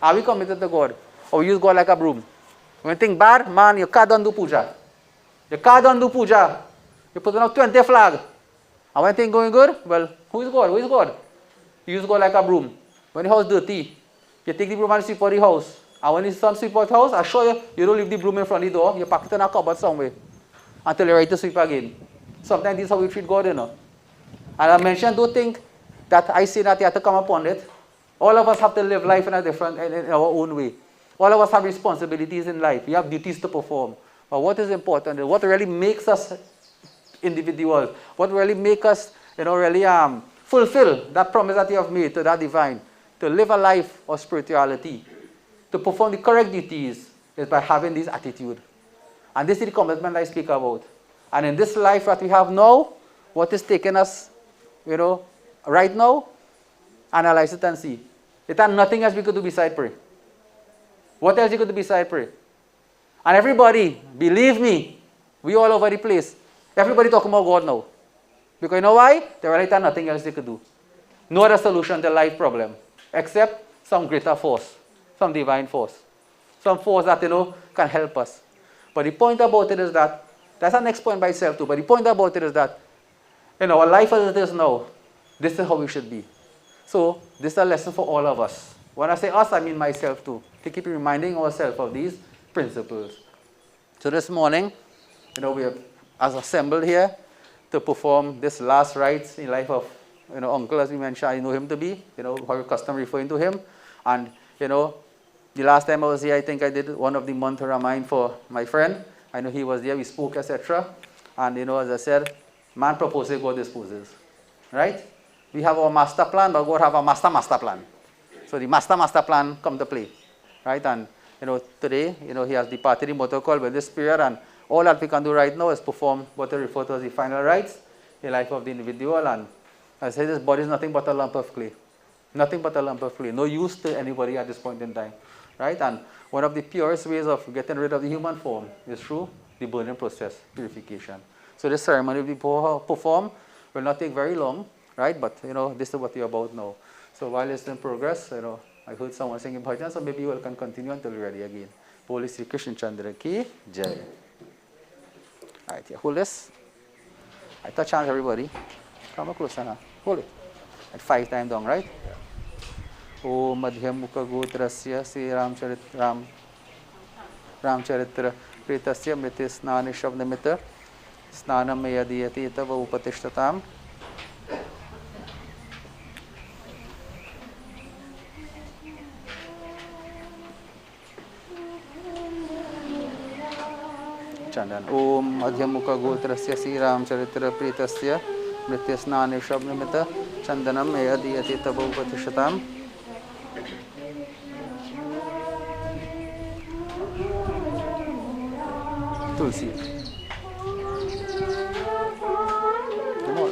Speaker 8: Are we committed to God? Or we use God like a broom? When you think bad, man, your car don't do puja. Your car don't do puja. You put on 20 flag. And when things going good, well, who is God? Who is God? You use God like a broom. When the house dirty, you take the broom and sweep out the house. And when the sun sweep out the house, I assure you, you don't leave the broom in front of the door. You pack it in a cupboard somewhere until you're ready to sweep again. Sometimes this is how we treat God, you know. And I mentioned, don't think that I say that you have to come upon it. All of us have to live life in our own way. All of us have responsibilities in life. We have duties to perform. But what is important is what really makes us individuals, what really makes us, really fulfill that promise that you have made to that divine, to live a life of spirituality, to perform the correct duties, is by having this attitude. And this is the commitment I speak about. And in this life that we have now, what is taking us, right now, analyze it and see. It had nothing else we could do beside pray. What else you could do beside pray? And everybody, believe me, we all over the place. Everybody talking about God now. Because you know why? There really had nothing else they could do. No other solution to life problem. Except some greater force. Some divine force. Some force that, can help us. But the point about it is that, that's the next point by itself too, but the point about it is that, our life as it is now, this is how we should be. So, this is a lesson for all of us. When I say us, I mean myself too. To keep reminding ourselves of these principles. So this morning, we have assembled here to perform this last rites in life of, Uncle, as we mentioned, I know him to be, how your custom referring to him. And, the last time I was here, I think I did one of the month Ramayana for my friend. I know he was there, we spoke, etc. And, as I said, man proposes, God disposes. Right? We have our master plan, but God have a master plan. So the master plan come to play. Right? And, today, he has departed the mortal coil with this spirit, and all that we can do right now is perform what I refer to as the final rites, the life of the individual. And I say this body is nothing but a lump of clay. Nothing but a lump of clay. No use to anybody at this point in time. Right? And one of the purest ways of getting rid of the human form is through the burning process, purification. So this ceremony we perform will not take very long, right? But, this is what we're about now. So while it's in progress, I heard someone singing bhajan, so maybe you can continue until you're ready again. Holy Sri Krishna Chandra ki Jai. All right, yeah, hold this. I touch hands, everybody. Come closer now. Hold it. At 5 times down, right? Om Madhyam Mukha Gotrasya Sri Ramcharitar Pritasya Mriti Snani Shabdamita Snanam Yadiyati Tava Upatishtatam. Chandan. Om Madhyam Mukha Gotrasya Sri Ramcharitar Pritasya Mriti Snani Shabdamita Chandanam Yadiyati Tava Upatishtatam. Tulsi. Gemol.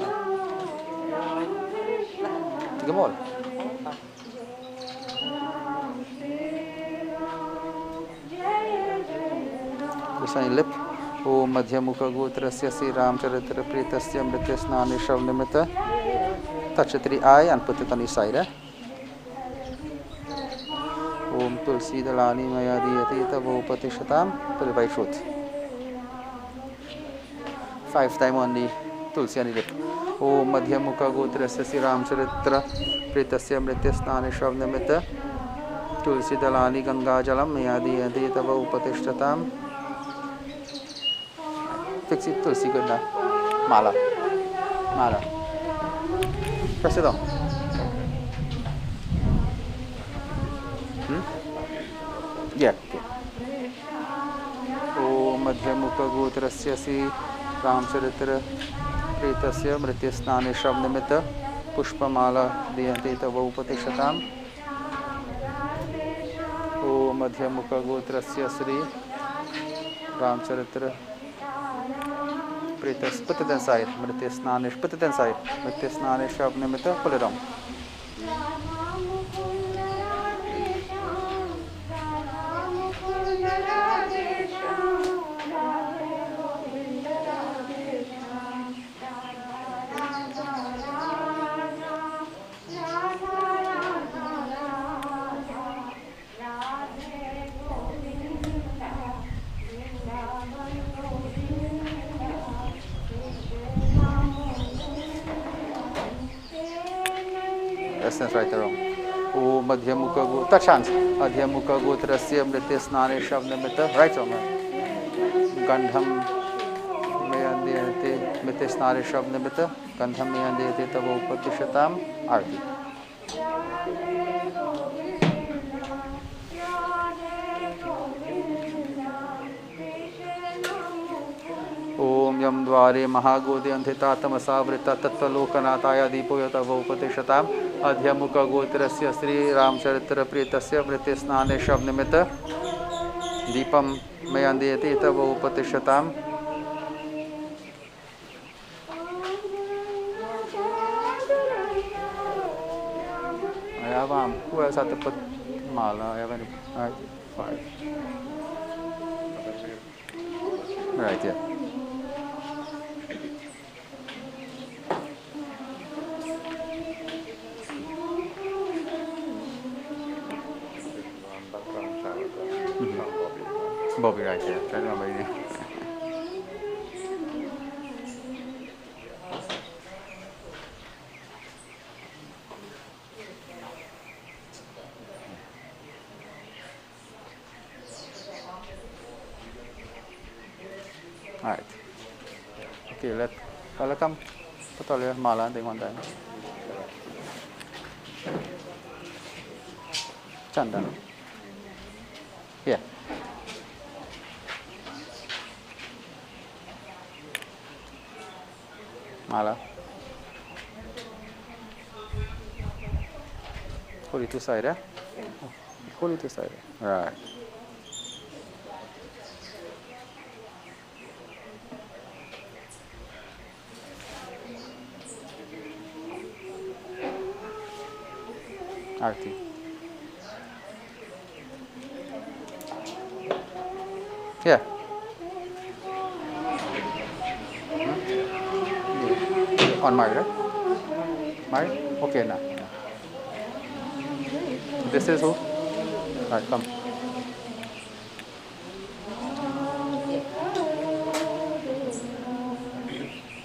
Speaker 8: Gemol. This on your lip. Om Madhyamukha Gotrasya Sri Ramcharitar Pritasya Mriti Snani Shavnimita. Touch it to the eye and put it on the side. Om Tulsi Dalani Mayadiyati Tavo Upatishatam. Put it by truth. 5 times on the Tulsi on the lip. Om Madhyamukha Gotrasya Sri Ramcharitar Pritasya Mriti Snani Shavnimita. Tulsi Dalani Ganga Jalam Mayadiyati Tavo Upatishtatam. Fix it, Tulsi, good now. Mala. Mala. Press it down. Yeah. Okay. मध्यमुखगोत्रस्य Shri रामचरित्र प्रीतस्य मृत्युस्नाने शब्दमित पुष्पमाला दीयन्ते तव उपतिष्ठताम्। ओ मध्यमुखगोत्रस्य श्री रामचरित्र Put it inside. Put it inside. Mrityasnane Shabnimita. Pull it down. Essence right around. O Madhyamukha Go. Touch hands. Madhyamukha Gotrasya Mrityasnane Shabnimita. Right on. Gandham Mayandiyate Mrityasnane Shabnimita. Gandham Mayandiyate Tavo Upatishatam. Arti. ओम यम द्वारे महागोदे अंधिता तमसावृता तत्त्वलोकनाथाय दीपो यतव उपतिष्ठताम्। अध्यमुख गोत्रस्य श्री रामचरित्र प्रीतस्य मृत्युस्नाने शब्दनिमित्त दीपम मयांदयति तव उपतिष्ठताम्। Who else had to put mala? I have any? All right, 5. Right, yeah. Bobby, right here. Try to remember your name. All right. Okay, let's come. Put all your mala and thing one time. Chandan. Yeah. Mala. Hold it to side, yeah? Hold it to side. Right. Arti. Yeah. Unmarried, right? Married? Okay, now. This is who? Alright, come.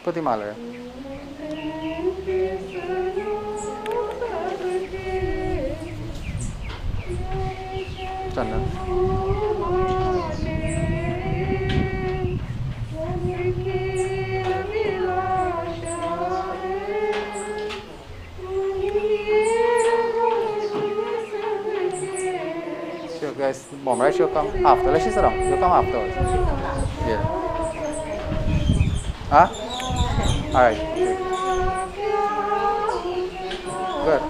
Speaker 8: Put the mala. Chandan. So guys, mom, right? She'll come after. Let's sit around. You'll come afterwards. Yeah. Huh? Alright. Good.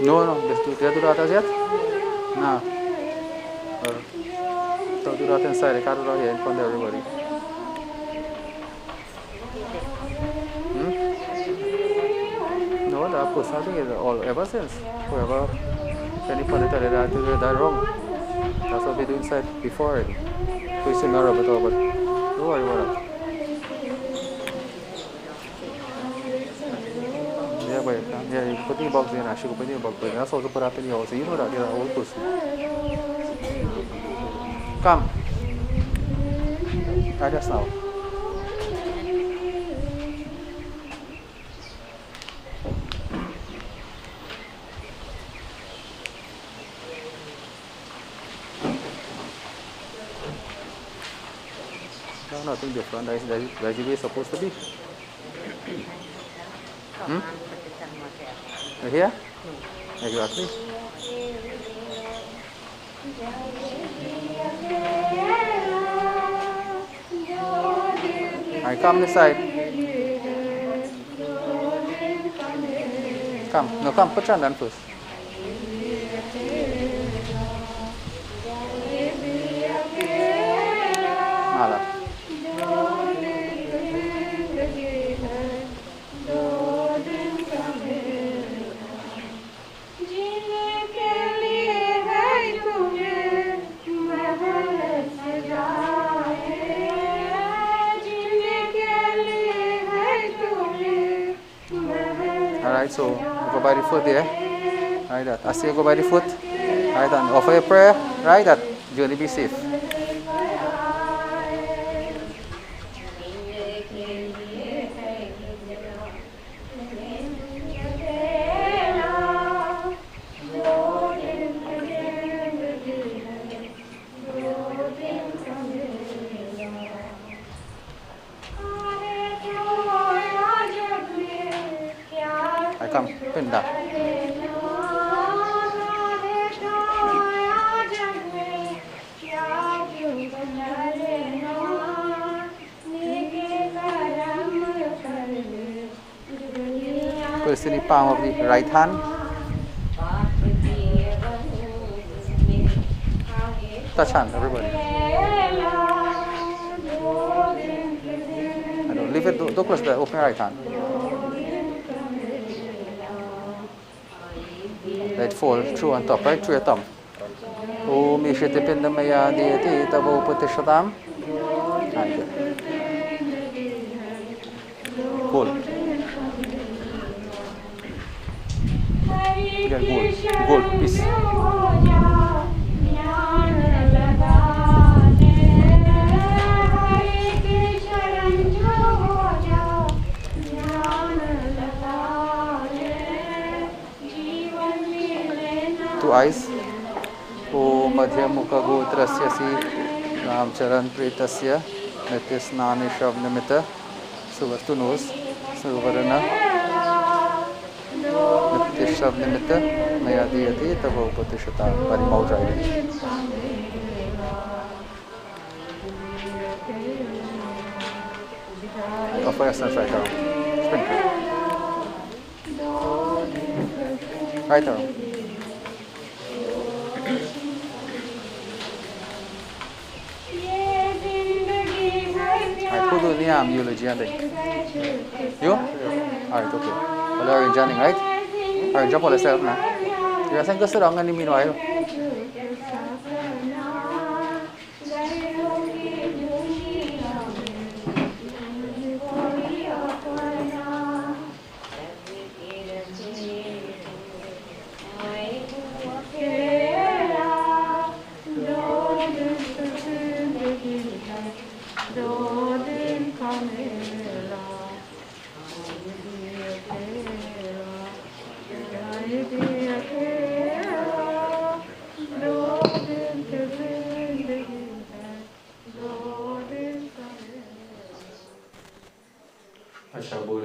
Speaker 8: No, this two. Dia tu dah atas yet? Nah. So do that inside. I can't do that here in front of everybody. No, that personal thing is all ever since. Whoever anybody tell you that you did that wrong. That's what they do inside before already. So you still not rub it all, but don't worry about that. Yeah, but yeah, you put the box in, actually put the box in. That's also put up in your house. So you know that you're an old person. Come. Try this now. No, nothing different. That's the way it's supposed to be. Here? Exactly. Alright, come this side. Come. No, come. Put your hand on first. Mala. Alright, so go by the foot there. Right, that. I see you go by the foot. Right, and offer your prayer. Right, that journey be safe. I come, pin that. Place in the palm of the right hand. Touch hand, everybody. I don't leave it. Don't close the open right hand. Let it fall through on top, right through your thumb. Om Ishiti Pindamaya Deati Tavo Putishatam. Gold. Get gold. Gold, peace. Two eyes. Om Madhya Mukha Gotrasyasi Ramcharitar Nityasnani Shavnamita Suvartu nose Suvarana Nityashavnamita Mayadiyati Tavo Patishata. Very mouth right. Offer yourself right around. Sprinkle. Right around. Who do the eulogy and you? Alright, okay. Well, are you joining, right? Alright, jump on yourself now. You are saying go sit down and meanwhile.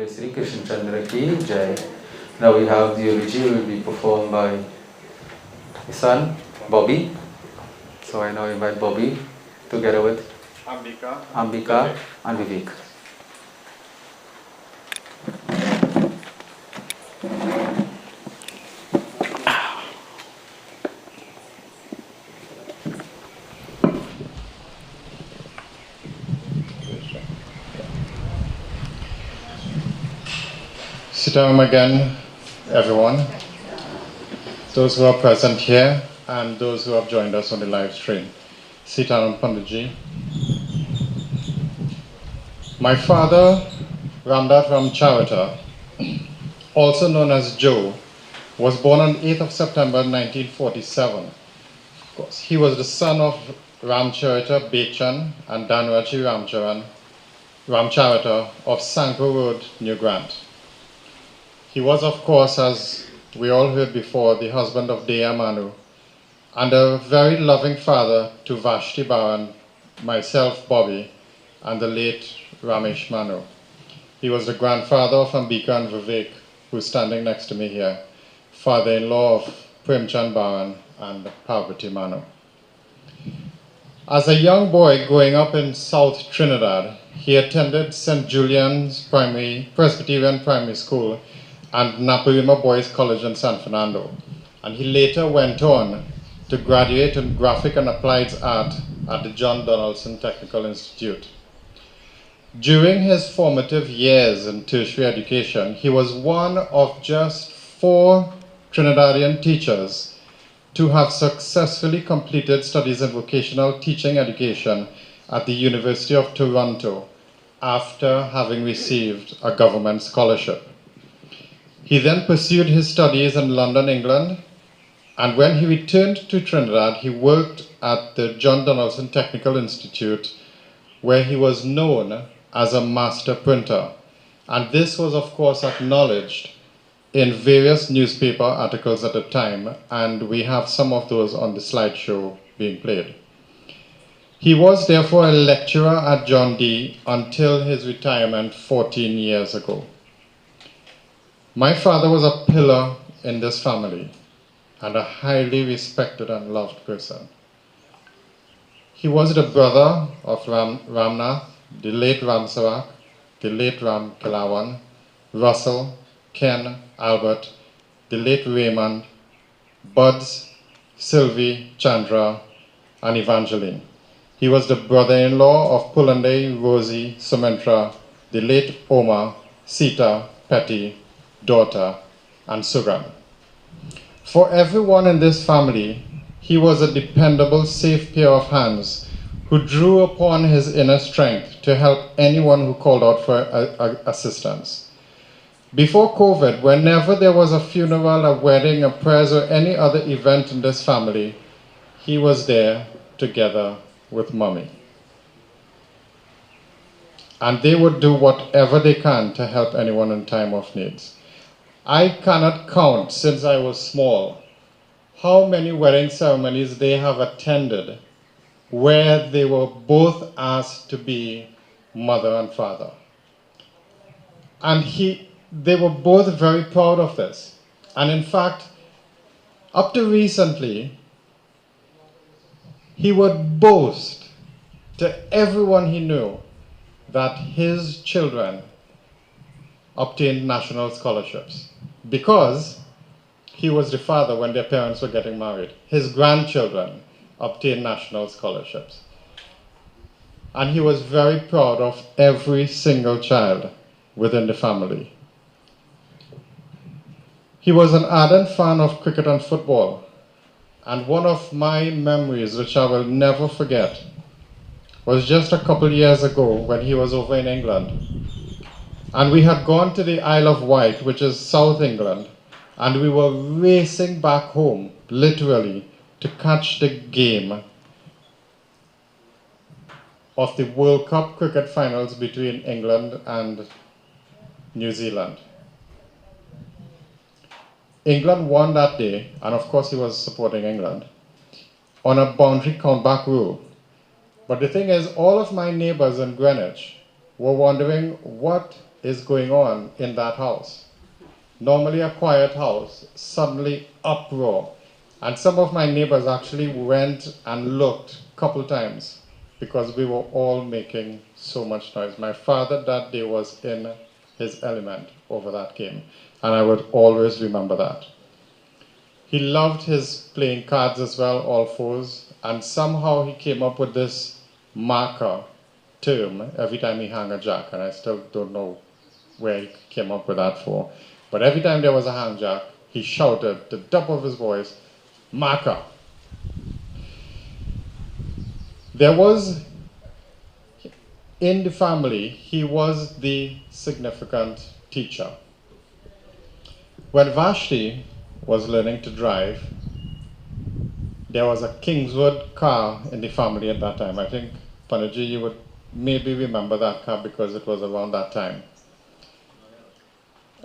Speaker 8: Sri Krishna Chandra ki Jai. Now we have the eulogy will be performed by his son Bobby. So I now invite Bobby together with Ambika and Vivek.
Speaker 3: Sitaram again, everyone. Those who are present here and those who have joined us on the live stream. Sitaram Panditji. My father, Ramdath Ramcharitar, also known as Joe, was born on 8th of September 1947. Of course, he was the son of Ramcharitar Bechan and Dhanraji Ramcharitar of Sanko Road, New Grant. He was, of course, as we all heard before, the husband of Dea Manu, and a very loving father to Vashti Baran, myself, Bobby, and the late Ramesh Manu. He was the grandfather of Ambika and Vivek, who's standing next to me here, father-in-law of Premchand Baran and Parvati Manu. As a young boy growing up in South Trinidad, he attended St. Julian's Presbyterian Primary School and Naparima Boys College in San Fernando. And he later went on to graduate in Graphic and Applied Art at the John Donaldson Technical Institute. During his formative years in tertiary education, he was one of just 4 Trinidadian teachers to have successfully completed studies in vocational teaching education at the University of Toronto after having received a government scholarship. He then pursued his studies in London, England, and when he returned to Trinidad, he worked at the John Donaldson Technical Institute, where he was known as a master printer. And this was, of course, acknowledged in various newspaper articles at the time, and we have some of those on the slideshow being played. He was therefore a lecturer at John D until his retirement 14 years ago. My father was a pillar in this family and a highly respected and loved person. He was the brother of Ramnath, the late Ram Sarak, the late Ram Kilawan, Russell, Ken, Albert, the late Raymond, Buds, Sylvie, Chandra, and Evangeline. He was the brother-in-law of Pulande, Rosie, Sumentra, the late Omar, Sita, Petty, daughter, and Sugan. For everyone in this family, he was a dependable, safe pair of hands who drew upon his inner strength to help anyone who called out for assistance. Before COVID, whenever there was a funeral, a wedding, a prayers, or any other event in this family, he was there together with Mommy. And they would do whatever they can to help anyone in time of needs. I cannot count, since I was small, how many wedding ceremonies they have attended where they were both asked to be mother and father. And they were both very proud of this. And in fact, up to recently, he would boast to everyone he knew that his children obtained national scholarships because he was the father when their parents were getting married. His grandchildren obtained national scholarships. And he was very proud of every single child within the family. He was an ardent fan of cricket and football. And one of my memories, which I will never forget, was just a couple years ago when he was over in England. And we had gone to the Isle of Wight, which is South England, and we were racing back home, literally, to catch the game of the World Cup cricket finals between England and New Zealand. England won that day, and of course he was supporting England, on a boundary countback rule. But the thing is, all of my neighbors in Greenwich were wondering what is going on in that house. Normally a quiet house, suddenly uproar. And some of my neighbors actually went and looked a couple times because we were all making so much noise. My father that day was in his element over that game, and I would always remember that. He loved his playing cards as well, all fours, and somehow he came up with this marker term every time he hung a jack, and I still don't know where he came up with that for. But every time there was a hand jack, he shouted at the top of his voice, "Marker!" There was, in the family, he was the significant teacher. When Vashti was learning to drive, there was a Kingswood car in the family at that time. I think, Panaji, you would maybe remember that car because it was around that time.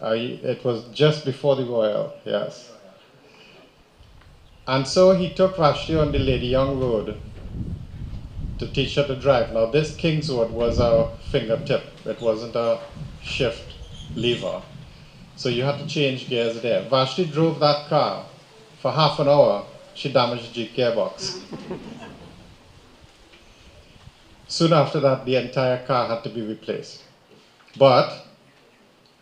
Speaker 3: It was just before the Royal, yes. And so he took Vashti on the Lady Young Road to teach her to drive. Now this Kingswood was a fingertip. It wasn't a shift lever. So you had to change gears there. Vashti drove that car for half an hour. She damaged the gearbox. Soon after that, the entire car had to be replaced. But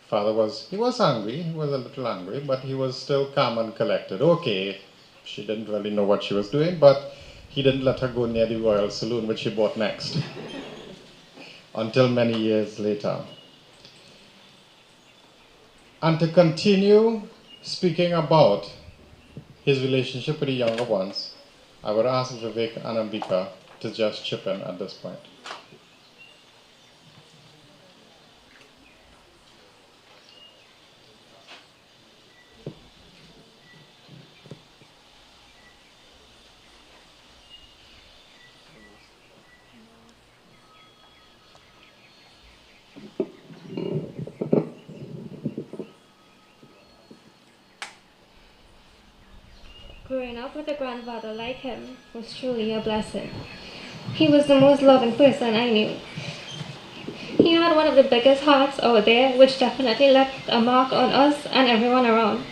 Speaker 3: father was angry. He was a little angry, but he was still calm and collected. Okay, she didn't really know what she was doing, but he didn't let her go near the Royal Saloon, which she bought next, until many years later. And to continue speaking about his relationship with the younger ones, I would ask Vivek and Ambika to just chip in at this point.
Speaker 10: Growing up with a grandfather like him was truly a blessing. He was the most loving person I knew. He had one of the biggest hearts out there, which definitely left a mark on us and everyone around.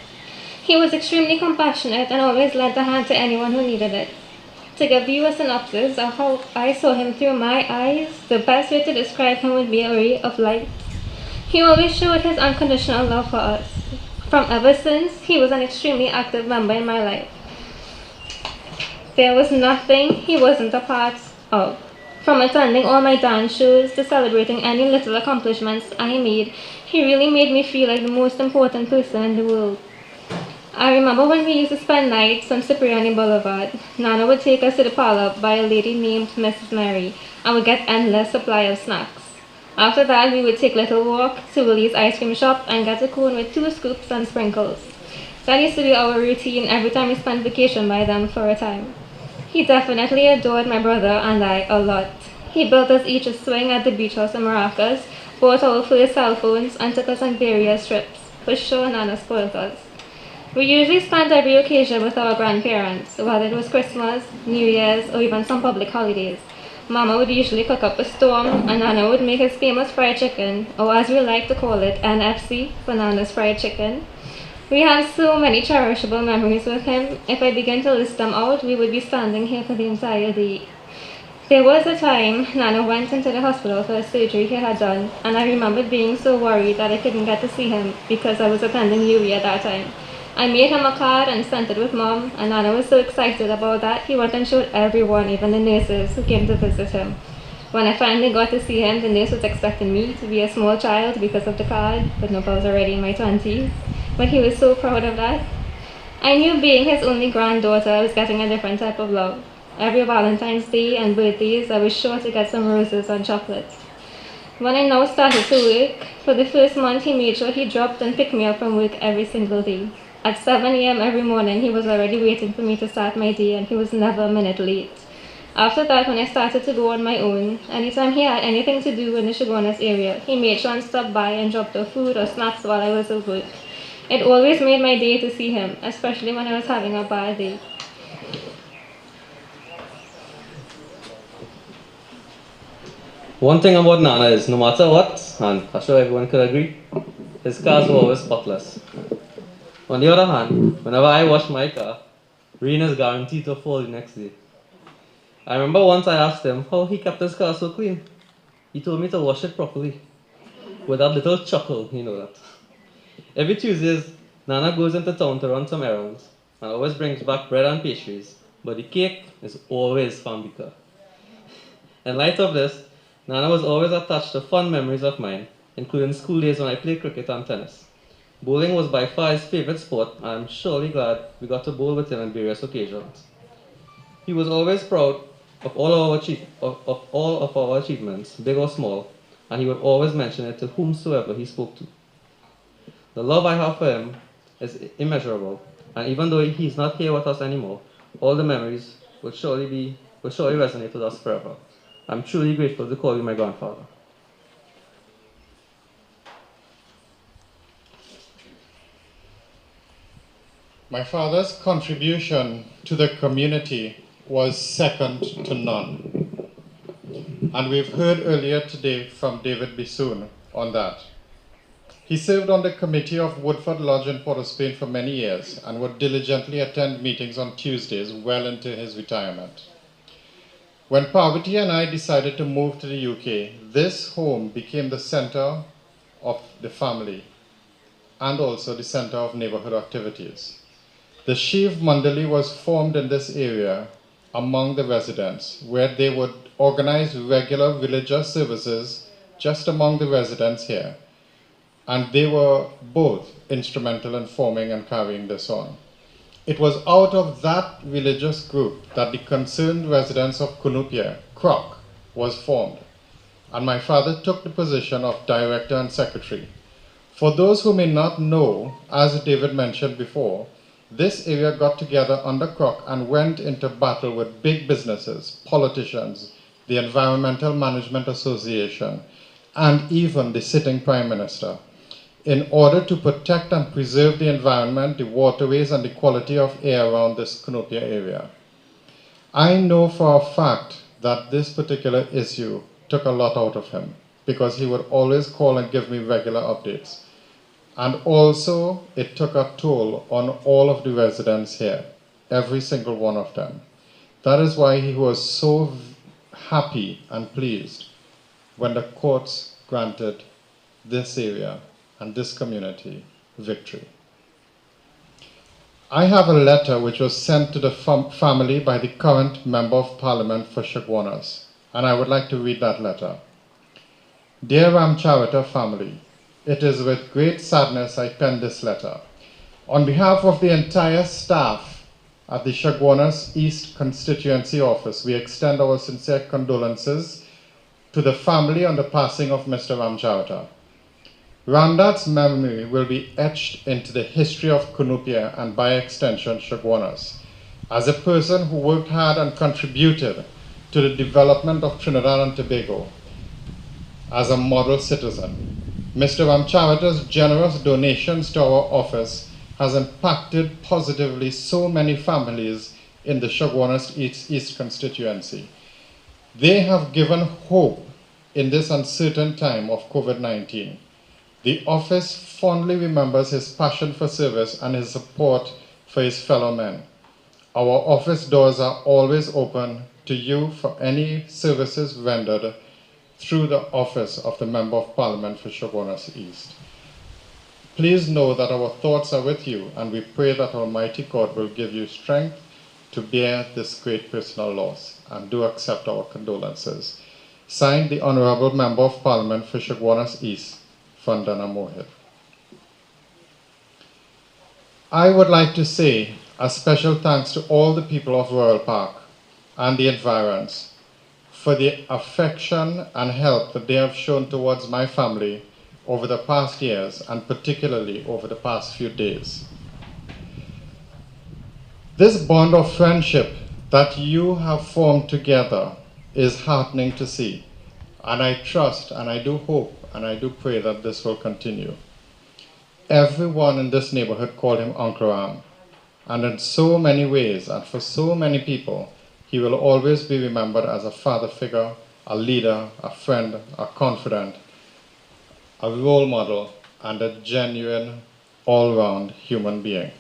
Speaker 10: He was extremely compassionate and always lent a hand to anyone who needed it. To give you a synopsis of how I saw him through my eyes, the best way to describe him would be a ray of light. He always showed his unconditional love for us. From ever since, he was an extremely active member in my life. There was nothing he wasn't a part of. From attending all my dance shows to celebrating any little accomplishments I made, he really made me feel like the most important person in the world. I remember when we used to spend nights on Cipriani Boulevard, Nana would take us to the parlor by a lady named Mrs. Mary and would get endless supply of snacks. After that, we would take a little walk to Willie's ice cream shop and get a cone with 2 scoops and sprinkles. That used to be our routine every time we spent vacation by them for a time. He definitely adored my brother and I a lot. He built us each a swing at the beach house in Maracas, bought our first cell phones, and took us on various trips. For sure, Nana spoiled us. We usually spent every occasion with our grandparents, whether it was Christmas, New Year's, or even some public holidays. Mama would usually cook up a storm, and Nana would make his famous fried chicken, or as we like to call it, NFC, for Nana's fried chicken. We have so many cherishable memories with him. If I begin to list them out, we would be standing here for the entire day. There was a time Nana went into the hospital for a surgery he had done, and I remember being so worried that I couldn't get to see him because I was attending UWI at that time. I made him a card and sent it with Mom, and Nana was so excited about that, he went and showed everyone, even the nurses who came to visit him. When I finally got to see him, the nurse was expecting me to be a small child because of the card, but no, I was already in my 20s. But he was so proud of that. I knew being his only granddaughter, I was getting a different type of love. Every Valentine's Day and birthdays, I was sure to get some roses and chocolates. When I now started to work, for the first month he made sure he dropped and picked me up from work every single day. At 7 a.m. every morning, he was already waiting for me to start my day, and he was never a minute late. After that, when I started to go on my own, anytime he had anything to do in the Chaguanas area, he made sure and stopped by and dropped off food or snacks while I was at work. It always made my day to see him, especially when I was having a bad day.
Speaker 11: One thing about Nana is, no matter what, and I'm sure everyone could agree, his cars were always spotless. On the other hand, whenever I wash my car, rain is guaranteed to fall the next day. I remember once I asked him how he kept his car so clean. He told me to wash it properly. With that little chuckle, you know that. Every Tuesdays, Nana goes into town to run some errands and always brings back bread and pastries, but the cake is always Fambika. In light of this, Nana was always attached to fond memories of mine, including school days when I played cricket and tennis. Bowling was by far his favorite sport, and I'm surely glad we got to bowl with him on various occasions. He was always proud of all of our achievements, big or small, and he would always mention it to whomsoever he spoke to. The love I have for him is immeasurable, and even though he's not here with us anymore, all the memories will surely resonate with us forever. I'm truly grateful to call you my grandfather.
Speaker 3: My father's contribution to the community was second to none. And we've heard earlier today from David Bissoon on that. He served on the committee of Woodford Lodge in Port of Spain for many years and would diligently attend meetings on Tuesdays well into his retirement. When Parvati and I decided to move to the UK, this home became the center of the family and also the center of neighborhood activities. The Shiv Mandali was formed in this area among the residents, where they would organize regular religious services just among the residents here. And they were both instrumental in forming and carrying this on. It was out of that religious group that the Concerned Residents of Cunupia, CROC, was formed. And my father took the position of director and secretary. For those who may not know, as David mentioned before, this area got together under CROC and went into battle with big businesses, politicians, the Environmental Management Association, and even the sitting Prime Minister, in order to protect and preserve the environment, the waterways, and the quality of air around this Cunupia area. I know for a fact that this particular issue took a lot out of him, because he would always call and give me regular updates. And also, it took a toll on all of the residents here, every single one of them. That is why he was so happy and pleased when the courts granted this area and this community victory. I have a letter which was sent to the family by the current Member of Parliament for Shagwanas, and I would like to read that letter. Dear Ramcharitar family, it is with great sadness I pen this letter. On behalf of the entire staff at the Shagwanas East Constituency Office, we extend our sincere condolences to the family on the passing of Mr. Ramcharitar. Ramdath's memory will be etched into the history of Cunupia and by extension Shagwanas, as a person who worked hard and contributed to the development of Trinidad and Tobago as a model citizen. Mr. Ramcharitar's generous donations to our office has impacted positively so many families in the Shagwanas East constituency. They have given hope in this uncertain time of COVID-19. The office fondly remembers his passion for service and his support for his fellow men. Our office doors are always open to you for any services rendered through the office of the Member of Parliament for Shagwanas East. Please know that our thoughts are with you, and we pray that Almighty God will give you strength to bear this great personal loss, and do accept our condolences. Signed, the Honourable Member of Parliament for Shagwanas East, Vandana Mohit. I would like to say a special thanks to all the people of Royal Park and the environs for the affection and help that they have shown towards my family over the past years, and particularly over the past few days. This bond of friendship that you have formed together is heartening to see, and I trust and I do hope and I do pray that this will continue. Everyone in this neighborhood called him Uncle Ram, and in so many ways and for so many people, he will always be remembered as a father figure, a leader, a friend, a confidant, a role model, and a genuine, all-round human being.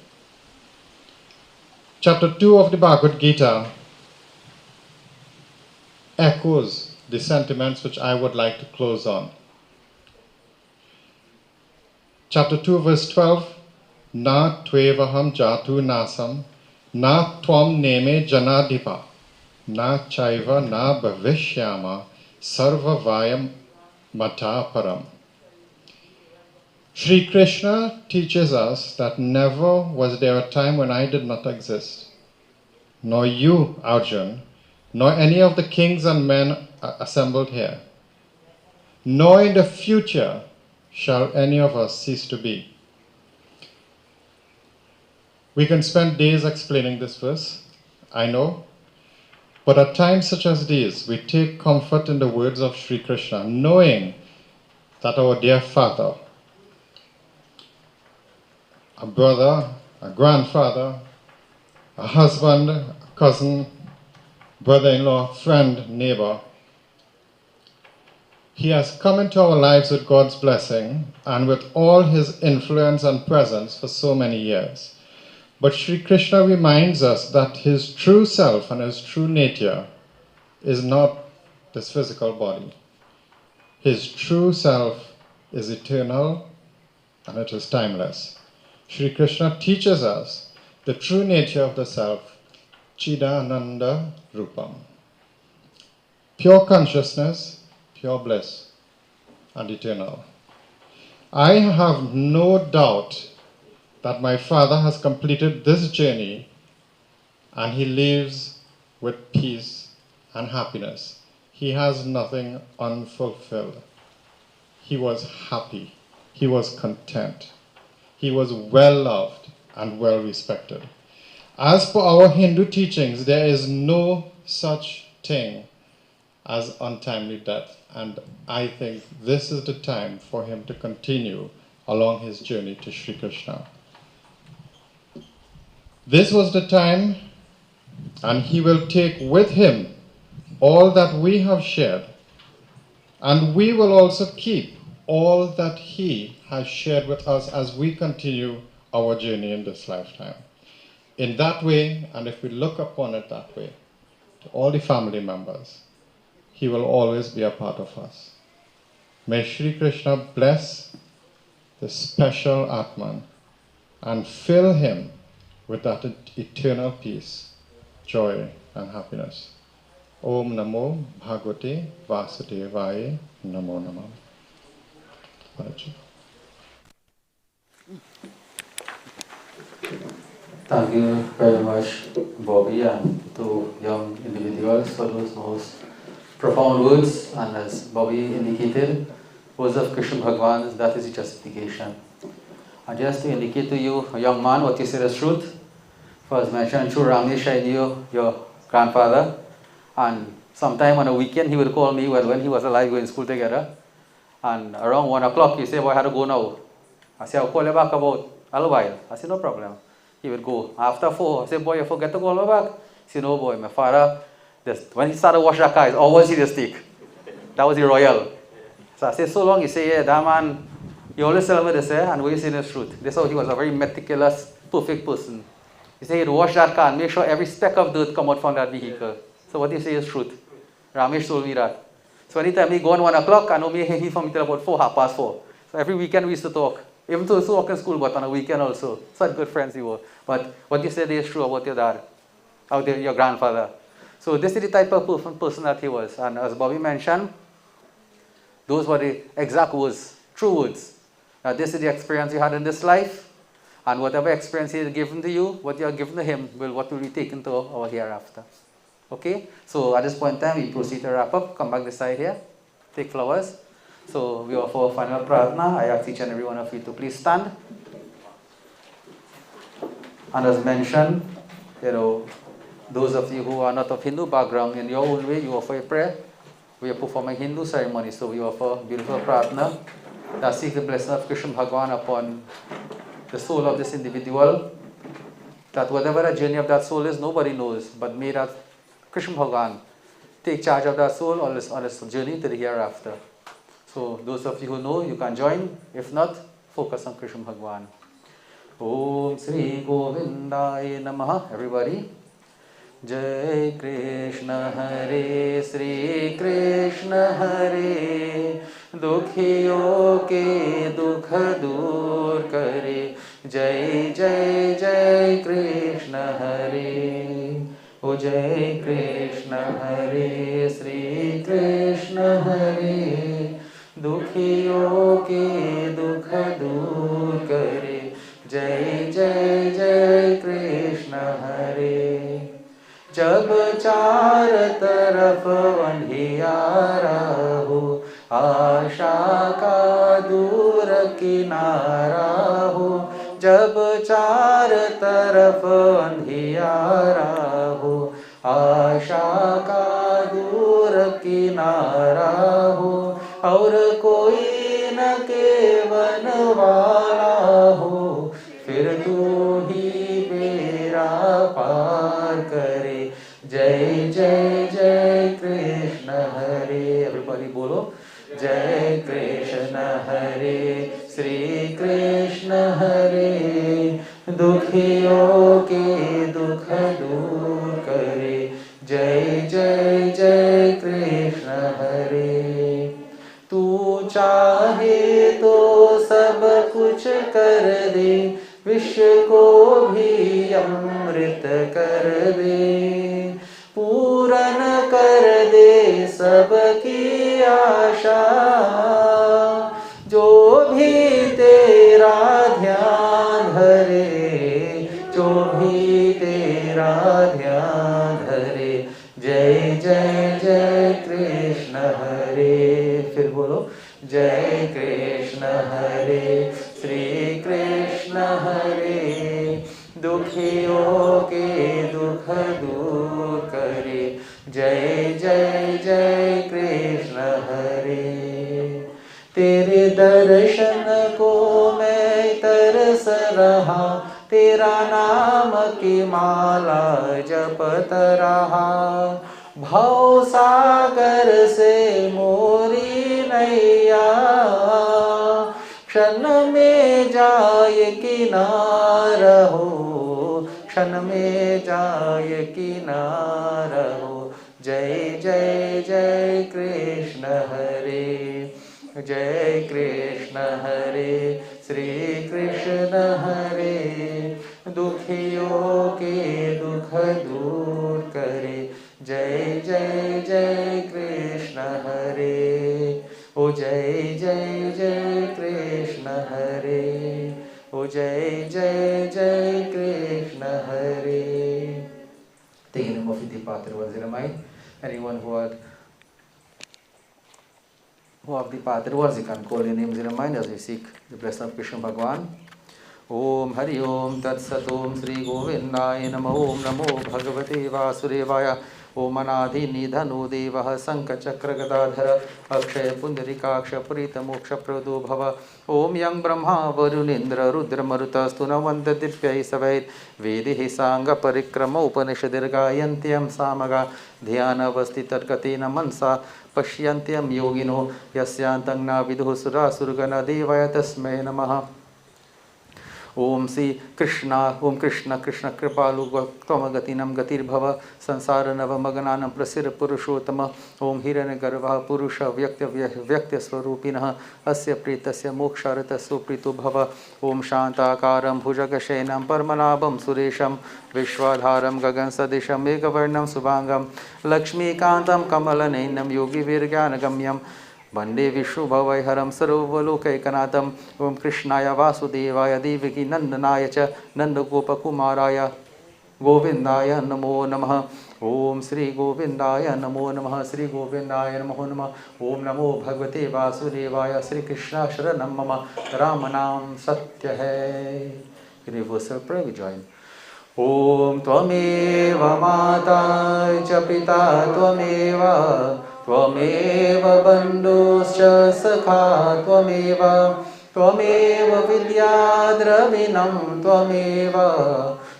Speaker 3: Chapter 2 of the Bhagavad Gita echoes the sentiments which I would like to close on. Chapter 2, verse 12, Na tvevaham jatu nasam, na tvam neme janadipa, na chaiva na bhavishyama, sarva vayam mataparam. Sri Krishna teaches us that never was there a time when I did not exist, nor you, Arjun, nor any of the kings and men assembled here, nor in the future shall any of us cease to be. We can spend days explaining this verse, I know, but at times such as these, we take comfort in the words of Sri Krishna, knowing that our dear father, a brother, a grandfather, a husband, a cousin, brother-in-law, friend, neighbor, he has come into our lives with God's blessing and with all his influence and presence for so many years. But Sri Krishna reminds us that his true self and his true nature is not this physical body. His true self is eternal and it is timeless. Sri Krishna teaches us the true nature of the self, Chidananda Rupam. Pure consciousness, pure bliss, and eternal. I have no doubt that my father has completed this journey and he lives with peace and happiness. He has nothing unfulfilled. He was happy. He was content. He was well loved and well respected. As per our Hindu teachings, there is no such thing as untimely death. And I think this is the time for him to continue along his journey to Sri Krishna. This was the time, and he will take with him all that we have shared, and we will also keep all that he has shared with us as we continue our journey in this lifetime. In that way, and if we look upon it that way, to all the family members, he will always be a part of us. May Sri Krishna bless the special Atman and fill him with that eternal peace, joy, and happiness. Om Namo Bhagavate Vasudevaya Namo Namah.
Speaker 9: Thank you very much, Bobby, and to young individuals for those most profound words. And as Bobby indicated, words of Krishna Bhagavan, that is the justification. And just to indicate to you, a young man, what you said is truth. First mentioned, through Ramesh, I knew your grandfather. And sometime on a weekend, he would call me when he was alive, we were in school together. And around 1 o'clock, he said, boy, I had to go now. I said, I'll call you back about a little while. I said, no problem. He would go. After 4, I said, boy, you forget to call me back? He said, no, boy, my father, when he started washing the car, always he the stick. That was the royal. So I said, so long, he said, yeah, that man, you always tell me this, and what you saying is truth. This is how he was a very meticulous, perfect person. He said he'd wash that car and make sure every speck of dirt come out from that vehicle. So what you say is truth. Ramesh told me that. So anytime he go on 1 o'clock, I know me he from me till about 4, 4:30. So every weekend we used to talk. Even though we used to walk in school, but on a weekend also. Such good friends we were. But what you said is true about your dad, about your grandfather. So this is the type of person that he was. And as Bobby mentioned, those were the exact words, true words. Now this is the experience you had in this life. And whatever experience he has given to you, what you have given to him, what will be taken to our hereafter. Okay? So at this point in time, we proceed to wrap up. Come back this side here. Take flowers. So we offer final pradna. I ask each and every one of you to please stand. And as mentioned, those of you who are not of Hindu background, in your own way, you offer a prayer. We are performing Hindu ceremony, so we offer beautiful pradna that seeks the blessing of Krishna Bhagavan upon the soul of this individual. That whatever the journey of that soul is, nobody knows, but may that Krishna Bhagavan take charge of that soul on this journey to the hereafter. So those of you who know, you can join. If not, focus on Krishna Bhagavan. Om Sri Govindaya Namaha. Everybody. Jai Krishna Hare Sri Krishna Hare Dukhiyon ke dukh dur kare Jai Jai Jai Krishna Hare O Jai Krishna Hare Sri Krishna Hare दुखियों के दुख दूर करे। जय जय जय कृष्ण हरे। जब चार तरफ अंधियारा हो, आशा का दूर किनारा हो। जब चार तरफ अंधियारा हो, आशा का दूर किनारा हो। और कोई न केवन वाला हो, फिर तू ही बेड़ा पार करे। जय जय जय कृष्ण हरे। एवरीबॉडी बोलो जय कृष्ण हरे, श्री कृष्ण हरे। दुखियों के दुख दूर करे। जय जय जय कृष्ण हरे। तू चाहे तो सब कुछ कर दे, विश्व को भी अमृत कर दे। पूरन कर दे सबकी आशा, जो भी तेरा ध्यान धरे। जो भी तेरा ध्यान धरे। जय जय जय कृष्ण हरे। फिर बोलो जय कृष्ण हरे, श्री कृष्ण हरे। दुखियों के दुख दूर करे। जय जय जय कृष्ण हरे। तेरे दर्शन को मैं तरस रहा, तेरा नाम की माला जपत रहा। भव सागर से मोरी नैया, क्षण में जाए किनार हो। क्षण में जाए किनार हो। जय जय जय कृष्ण हरे। जय कृष्ण हरे, श्री कृष्ण हरे। दुखियों के दुख दूर करे। जय जय जय कृष्ण हरे। ओ जय जय जय कृष्ण हरे। ओ जय जय जय कृष्ण हरे. Taking the name of the departed ones in mind. Anyone who have departed ones, you can call your names in mind as we seek the blessing of Krishna Bhagavan. Om Hari Om Tat Sat Om Sri Govindaya Namo Om Namo Bhagavate Vasudevaya. Om Anadhi Nidhano Devah Sankachakra Gadadhara Akshaya Pundarikaksha Purita Moksha Prado Bhava. Om Yang Brahma Varunindra Rudra Marutas Tunavanda Dipyai Savait Vedihi Sangha Parikrama Upanishadir Gayantyam Samaga Dhyana Vastitarkatina Mansa Pashyantyam Yogino Yasyantang Na Vidhu Sura Surgana Devaya Tasmai Namaha. ओम श्री कृष्णा ओम कृष्ण कृष्ण कृपालु त्वमगतिनम गतिर्भव संसार नवमग्नानं प्रसिर पुरुषोत्तम ओम हिरण्यगर्भः पुरुष व्यक्त स्वरूपिणः अस्य प्रीतस्य मोक्षार्थ सुप्रीतो भव ओम शांताकारं भुजगशयनं परमनाभं सुरेशं विश्वाधारं गगनसदृशं मेघवर्णं शुभांगं लक्ष्मीकान्तं कमलनयनं योगिवीर्ज्ञानगम्यं वंदे विष्णुभवैहरं सर्वलोकैकनाथं ओम कृष्णाय वासुदेवाय देवकी नंदनाय च नंदगोपकुमाराय गोविंदाय नमो नमः. ओम श्री गोविंदाय नमो नमः. श्री गोविंदाय नमो नमः. ओम नमो भगवते वासुदेवाय. श्री कृष्ण शरणं मम. राम नाम सत्य है. Universal prayer we join. ओम त्वमेव माता च पिता त्वमेव त्वमेव बन्धुश्च सखा त्वमेव त्वमेव विद्या द्रविणं त्वमेव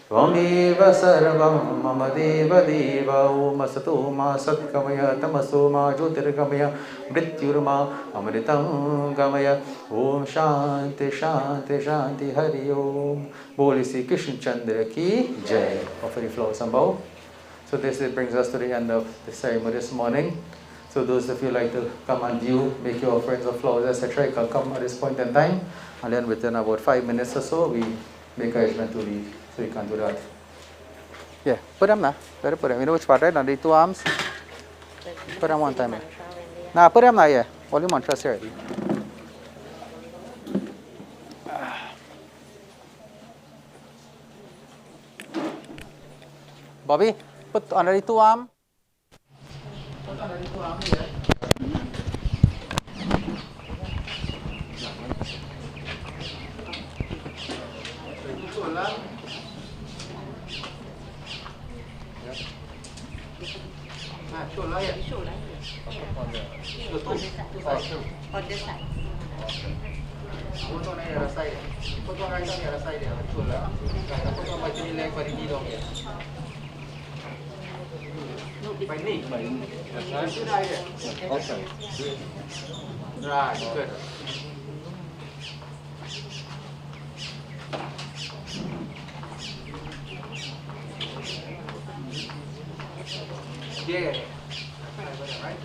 Speaker 9: त्वमेव सर्वं मम देव देव. ओम असतो मा सद्गमय तमसो मा ज्योतिर्गमय मृत्युर्मा अमृतं गमय. ओम शांति शांति शांति. हरि ओम. बोल श्री कृष्ण चंद्र की जय. Offer the flowers and bow. So this brings us to the end of the ceremony this morning. So those of you like to come and view, make your offerings of flowers, etc., you can come at this point in time. And then within about 5 minutes or so, we make arrangement to leave. So you can do that. Yeah, put them now. Better put them. You know which part, right? Now the two arms. Put them one time. Now put them now, yeah. All your mantras here.
Speaker 8: Bobby, put under the two arm. Put under the two arm here. Shoulder here.
Speaker 6: Shoulder here. On this side.
Speaker 8: Put on the other side. Put on right on the other side there. Shoulder. Put on my three leg for the knee down here. My knee. That's right. Okay. Right. Good. Yeah. Right.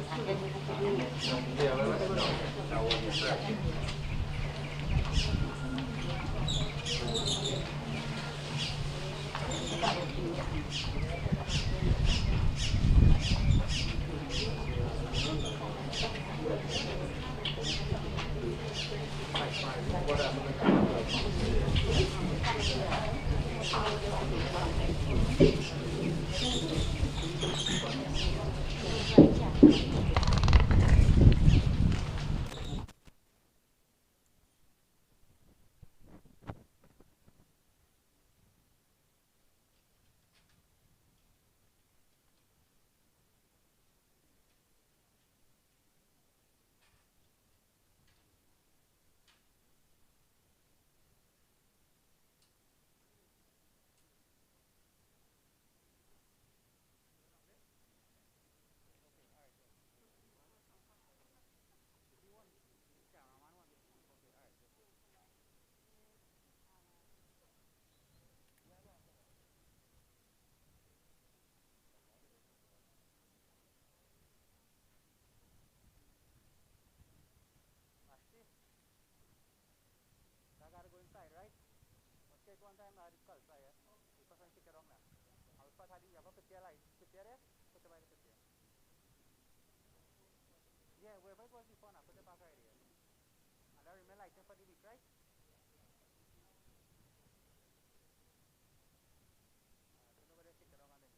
Speaker 8: One time I skull saya, di pasang sikit orang lah. Awak pas tadi apa petia lah, petia dia, petia mana petia? Yeah, wherever it was before, now petia pakai dia. And I remember like for the week, right? I don't know whether sikit orang ada.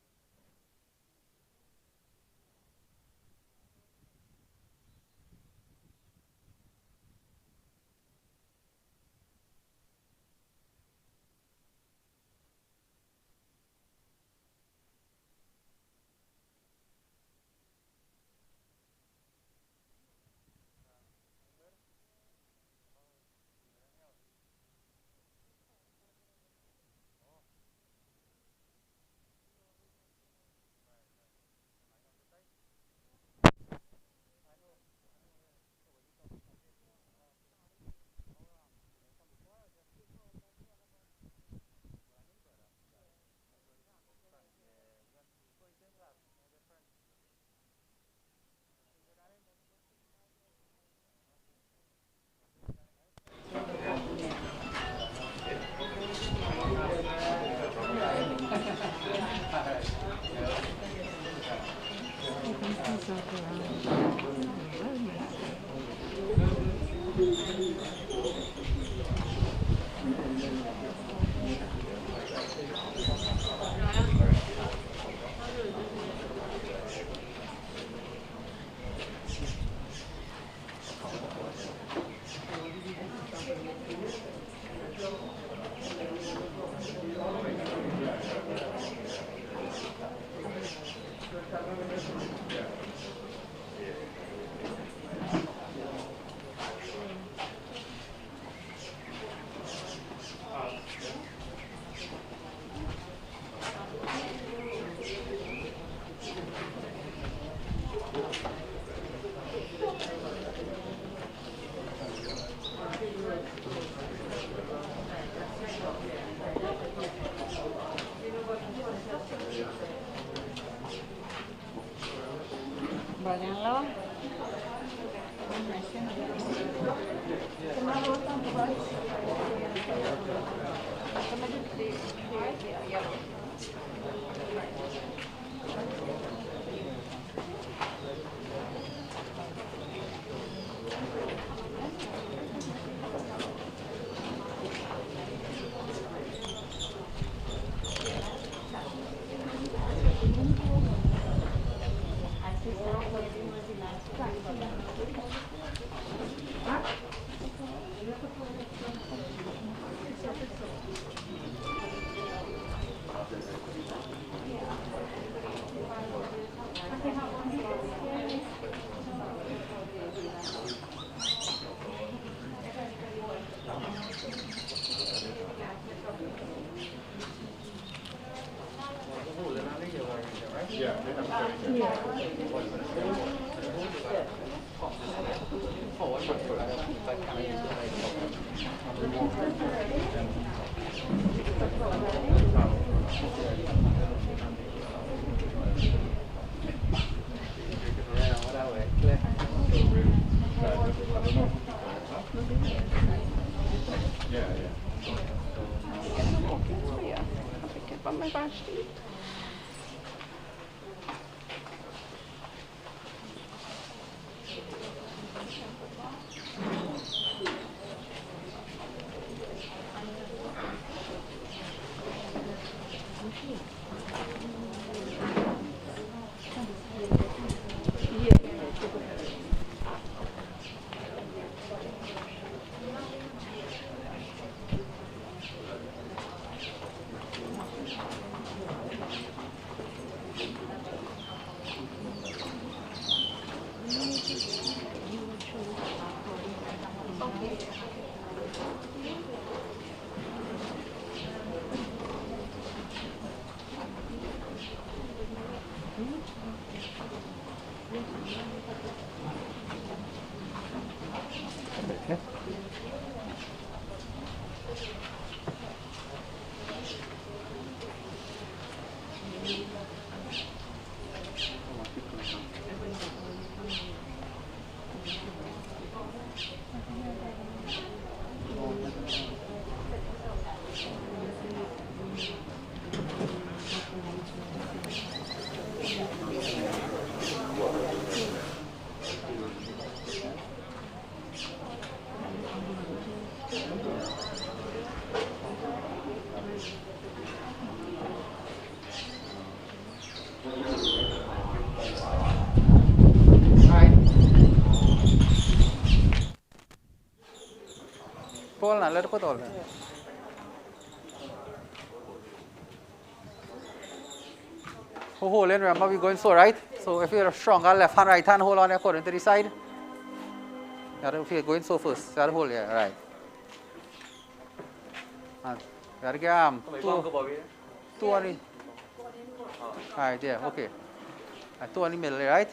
Speaker 8: Paul, let it put all. Hold in, remember we're going so right. So if you're stronger left hand, right hand, hold on according to the side. If you're going so first, you gotta hold, yeah, right. And you gotta get arm. Two on the. Alright, there, okay. And two on the middle, right?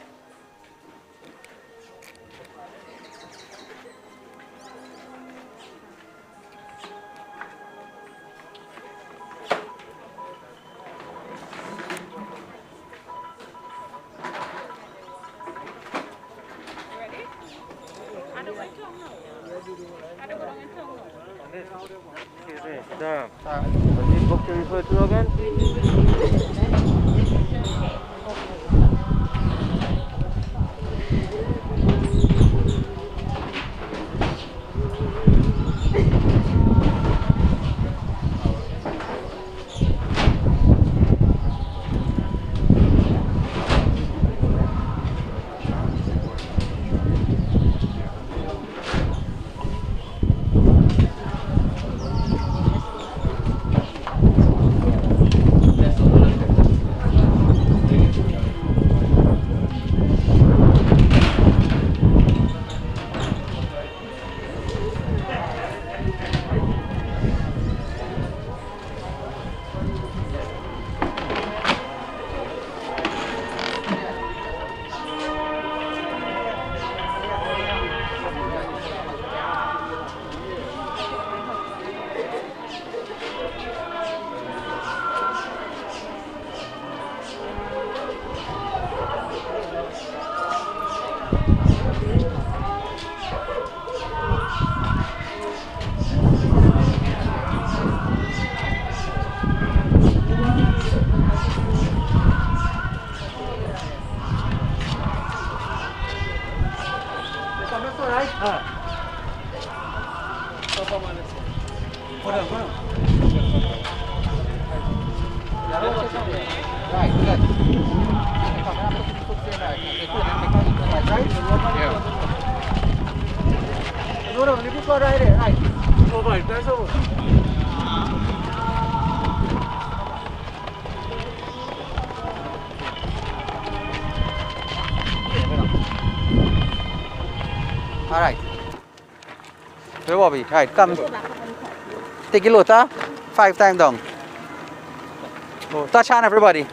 Speaker 7: This book to refer to again. No, let me go right there. Right. Over. That's over.
Speaker 8: All right. Where Bobby? Right, come. Take a look, 5 times down. Oh, touch hand, everybody.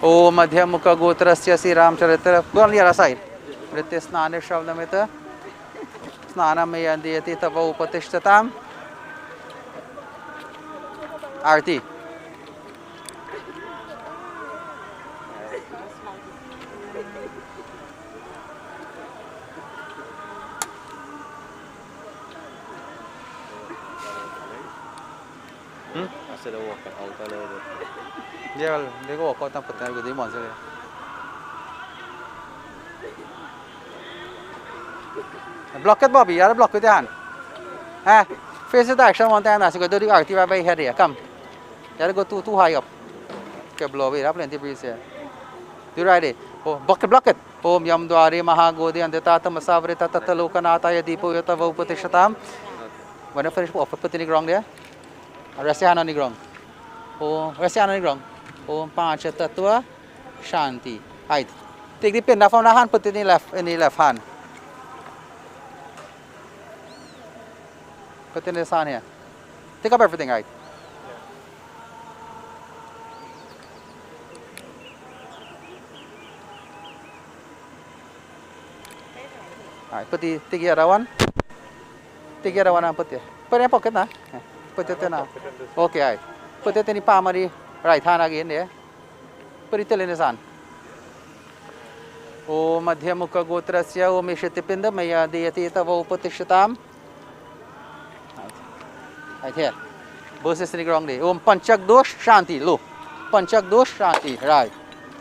Speaker 8: Om Madhyamukha Gotrasya Sri Ramcharitar. Go on the other side. Vritti Snana Shavnamita. Snana Mayandiyati Tava Upatishtatam. Arti.
Speaker 11: Instead of walking out a little bit.
Speaker 8: Yeah, well, they go walk out and put them with the monster. Block it, Bobby. You gotta block with your hand. Face the direction one time. So go do the arty by head here. Come. You gotta go too high up. Okay, blow it up. Plenty of breeze here. Do right there. Oh, block it. Om Yam Dwari Mahagodi and the Tata Masavrita Tatalokanata Yadipo Yatava Upatishatam. When I finish, put the ground there. Rest your hand on the ground. Oh, rest your hand on the ground. Om Pancha Tattva Shanti. Right. Take the pin from the hand, put it in the left hand. Put it in this hand here. Take up everything, right? Alright, take the other one. Take the other one and put it. Put it in your pocket now. Put it in now. Okay, alright. Put it in the palm of the right hand again there. Put it in his hand. Om Madhyamukha Gotrasya Om Ishatipinda Maya Diyati Tava Upatishatam. Right here. Both is in the ground there. Om Panchak Dosh Shanti. Look. Panchak Dosh Shanti. Right.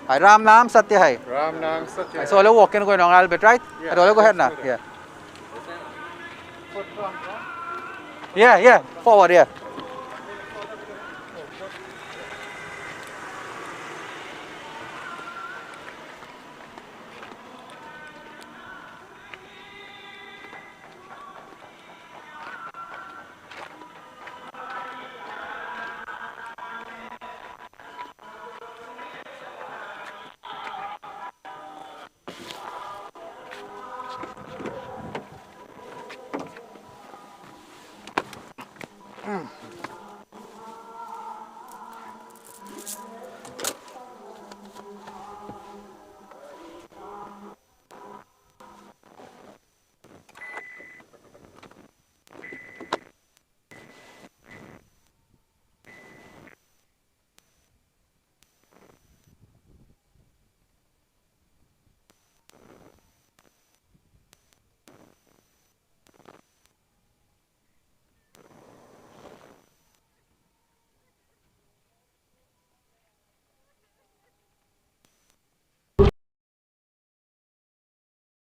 Speaker 8: Ram Nam Satya Hai.
Speaker 3: Ram Nam Satya.
Speaker 8: So all walking going on a little bit, right?
Speaker 3: Yeah.
Speaker 8: All go ahead now. Yeah. Yeah. Forward, yeah.